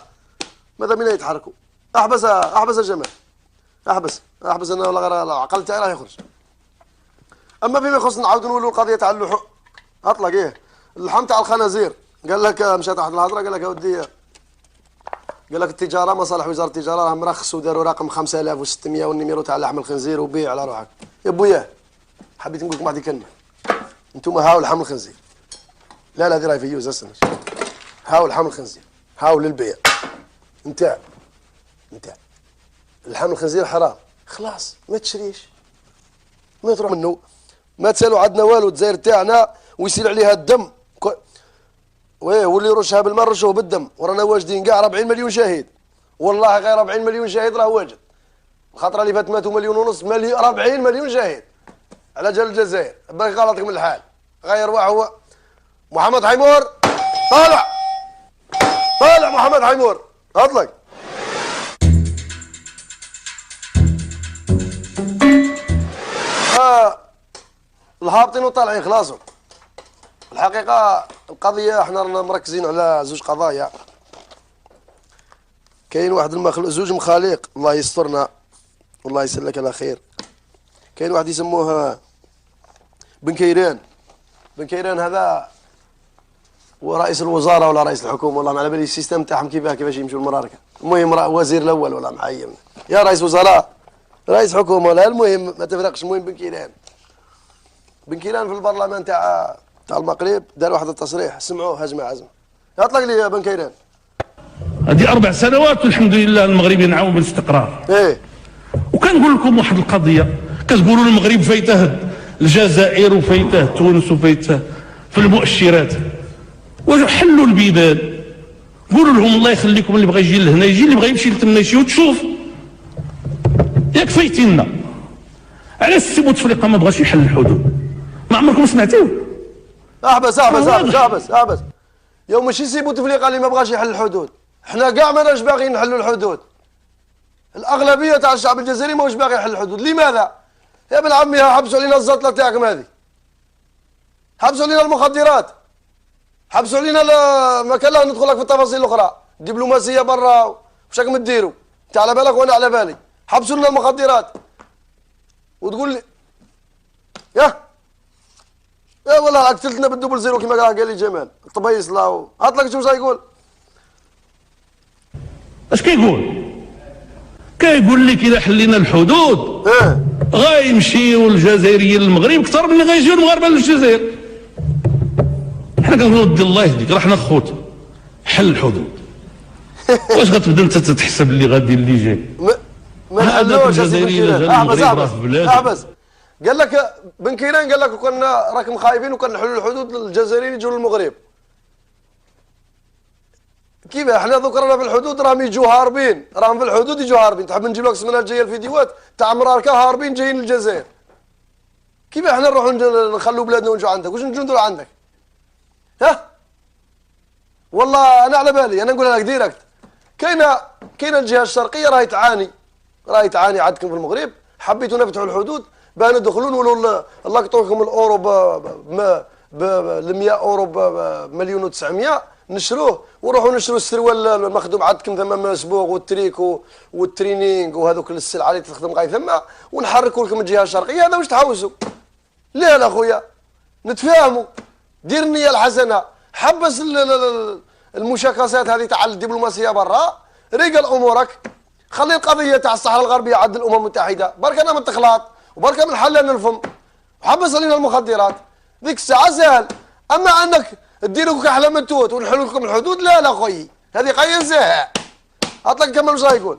ماذا بينا يتحركوا؟ احبس يا جمال، احبس انا ولا غير العقل تاعي راه يخرج. اما فيما يخص نعاود نولوا القضيه تاع اللحوم. اطلق اللحم تاع الخنازير. قال لك مشات واحد الهضره، قال لك اودي، قال لك التجاره، مصالح وزاره التجاره راهم رخصوا وداروا رقم 5600 والنيميرو تاع لحم الخنزير وبيع على روحك. يا بويا حبيت نقول لكم واحد الكلمه، انتم هاو لحم الخنزير، لا هذه راهي فيوز اسنى، هاو لحم الخنزير، هاو للبيع. انت اللحم الخنزير حرام، خلاص ما تشريش، ما تروح منه، ما تسالوا عندنا والو. الجزائر تاعنا ويسيل عليها الدم، واللي يرشها بالماء رشوه بالدم، ورانا واجدين كاع 40 مليون شهيد، والله غير 40 مليون شهيد راه واجد. الخطره اللي فاتت ماتوا 1.5 مليون، 40 مليون شهيد على جال الجزائر. باغي غلطك من الحال، غير واحد هو محمد حيمور. طالع محمد حيمور، اطلق. الهابطين وطالعين خلاصوا. الحقيقه القضيه احنا رانا مركزين على زوج قضايا. كاين واحد زوج مخاليق، الله يسترنا والله يسلك على خير. كاين واحد يسموه بن كيران، هذا هو رئيس الوزاره ولا رئيس الحكومه، والله ما على بالي السيستم تاعهم كيفاش يمشوا المراركه. المهم وزير الاول ولا معين، يا رئيس وزراء رئيس حكومه، لا المهم ما تفرقش. المهم بن كيران في البرلمان تاع المغرب دار واحد التصريح، سمعوه هجمه عزمه. اطلق لي يا بن كيران. هذه 4 سنوات والحمد لله المغرب ينعم بالاستقرار. وكنقول لكم واحد القضيه، كتقولوا المغرب فايته الجزائر وفايته تونس وفايته في المؤشرات، وحلوا البيبان، قولوا لهم الله يخليكم، اللي بغى يجي لهنا يجي، اللي بغى يمشي لتما يمشي، وتشوف. ياك فايتينا. علاش السي بوتفليقه ما بغاش يحل الحدود؟ ما عمركم سمعتوه؟ احبس يوم ماشي يسيب بوتفليقه اللي ما بغاش يحل الحدود، حنا كاع ماناش باغيين نحلوا الحدود. الاغلبيه تاع الشعب الجزائري ماهوش باغي يحل الحدود، لماذا؟ يا ابن عمي حبسوا علينا الزطله تاعكم هذه. حبسوا علينا المخدرات. حبسوا علينا ما كان لا ندخل لك في التفاصيل الاخرى، الدبلوماسيه برا واش راكم ديروا؟ انت على بالك وانا على بالي. حبسوا لنا المخدرات. وتقول لي يا والله قتلتنا بالدبل زيرو كما قال لي جمال الطبيس الله هات لك شو يقول. اش كيقول؟ كيقول لك اذا حلينا الحدود غيمشيو الجزائريين للمغرب اكثر من اللي غيجيو المغاربه للجزائر. حنا كنقولوا ودي الله يهديك راه حنا خوت حل الحدود. واش غتبدا انت تحسب اللي غادي اللي جاي؟ ما نحلوش الجزائريين احبس. قال لك بن كيران قال لك كنا راكم خايبين وكنحلوا الحدود للجزائريين يجوا للمغرب. كيف احنا دوك رانا في الحدود راهم يجوا هاربين، راهم في الحدود يجوا هاربين. تحب نجيب لك السمانه الجايه الفيديوهات تاع مراركه هاربين جايين للجزائر. كيف احنا نروحوا نخلوا بلادنا ونجوا عندك؟ واش نجوا نديروا عندك؟ والله انا على بالي، انا نقول لك ديريكت كاينه الجهه الشرقيه راهي تعاني عندكم في المغرب. حبيتوا نفتحوا الحدود باه ندخلوا نقولوا نلقطوا لكم الاورو ب 100 اورو بمليون و900 نشروه ونروحوا نشروا السروال المخدوم عندكم ثم مسبوغ والتريك والترينينغ وهذوك السلعه اللي تخدم غاي ثم ونحركوا لكم الجهه الشرقيه. هذا واش تحوسوا؟ لا خويا نتفاهموا، دير النيه الحسنه، حبس المشاكسات هذه تاع الدبلوماسيه برا، ريقل امورك، خلي القضيه تاع الصحراء الغربيه عند الامم المتحده، برك انا من التخلاط وبركه من حلال الفم، وحبس علينا المخدرات، ذيك الساعه سهل. اما انك ديروا كحله من توت ونحلوا لكم الحدود، لا خويي هذه قايه زاهه. اطلق كمل واش يقول.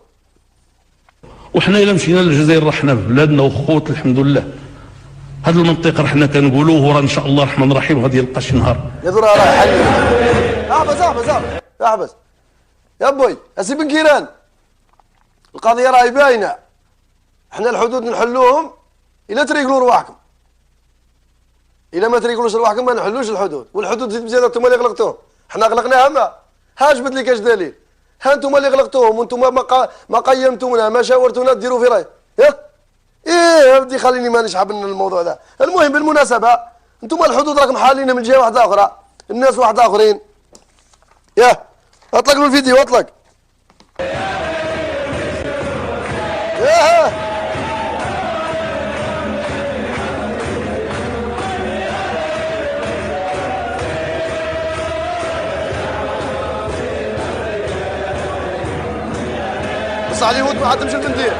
وحنا الا مشينا للجزائر راه حنا في بلادنا وخوت الحمد لله. هذه المنطقه راه حنا كنقولوه وراه ان شاء الله الرحمن الرحيم غادي يلقى شي نهار. يا درا راه حل. احبس يا بوي اسي بن كيران، القضيه راهي باينه. احنا الحدود نحلوهم الا تريقلوا رواحكم. الا ما تريقلوش رواحكم ما نحلوش الحدود، والحدود زيد بزياده انتم اللي غلقتوهم، احنا غلقناها ما ها جبد لي كاش دليل. ها انتم اللي غلقتوهم وانتم ما قيمتونا ما شاورتونا ديروا في راي. ايه ودي خليني ما نشحب من الموضوع ده. المهم بالمناسبه انتم الحدود راكم حالين من جهه واحده اخرى، الناس واحد اخرين. اطلق له الفيديو اطلق. بص على اليهود ما عاد تمشي البندير.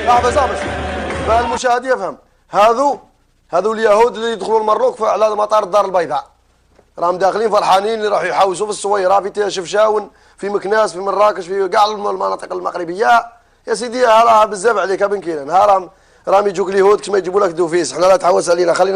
احبس باه المشاهد يفهم. هذو اليهود اللي يدخلوا المروك على مطار الدار البيضاء راهم داخلين فرحانين، اللي راحوا يحوسوا في الصويره في شفشاون في مكناس في مراكش في كاع المناطق المغربيه. يا سيدي ها راه بزاف عليك بن كيران، ها راهم يجوك اليهود كما يجيبوا لك دوفيس. حنا لا تحوس علينا، خلينا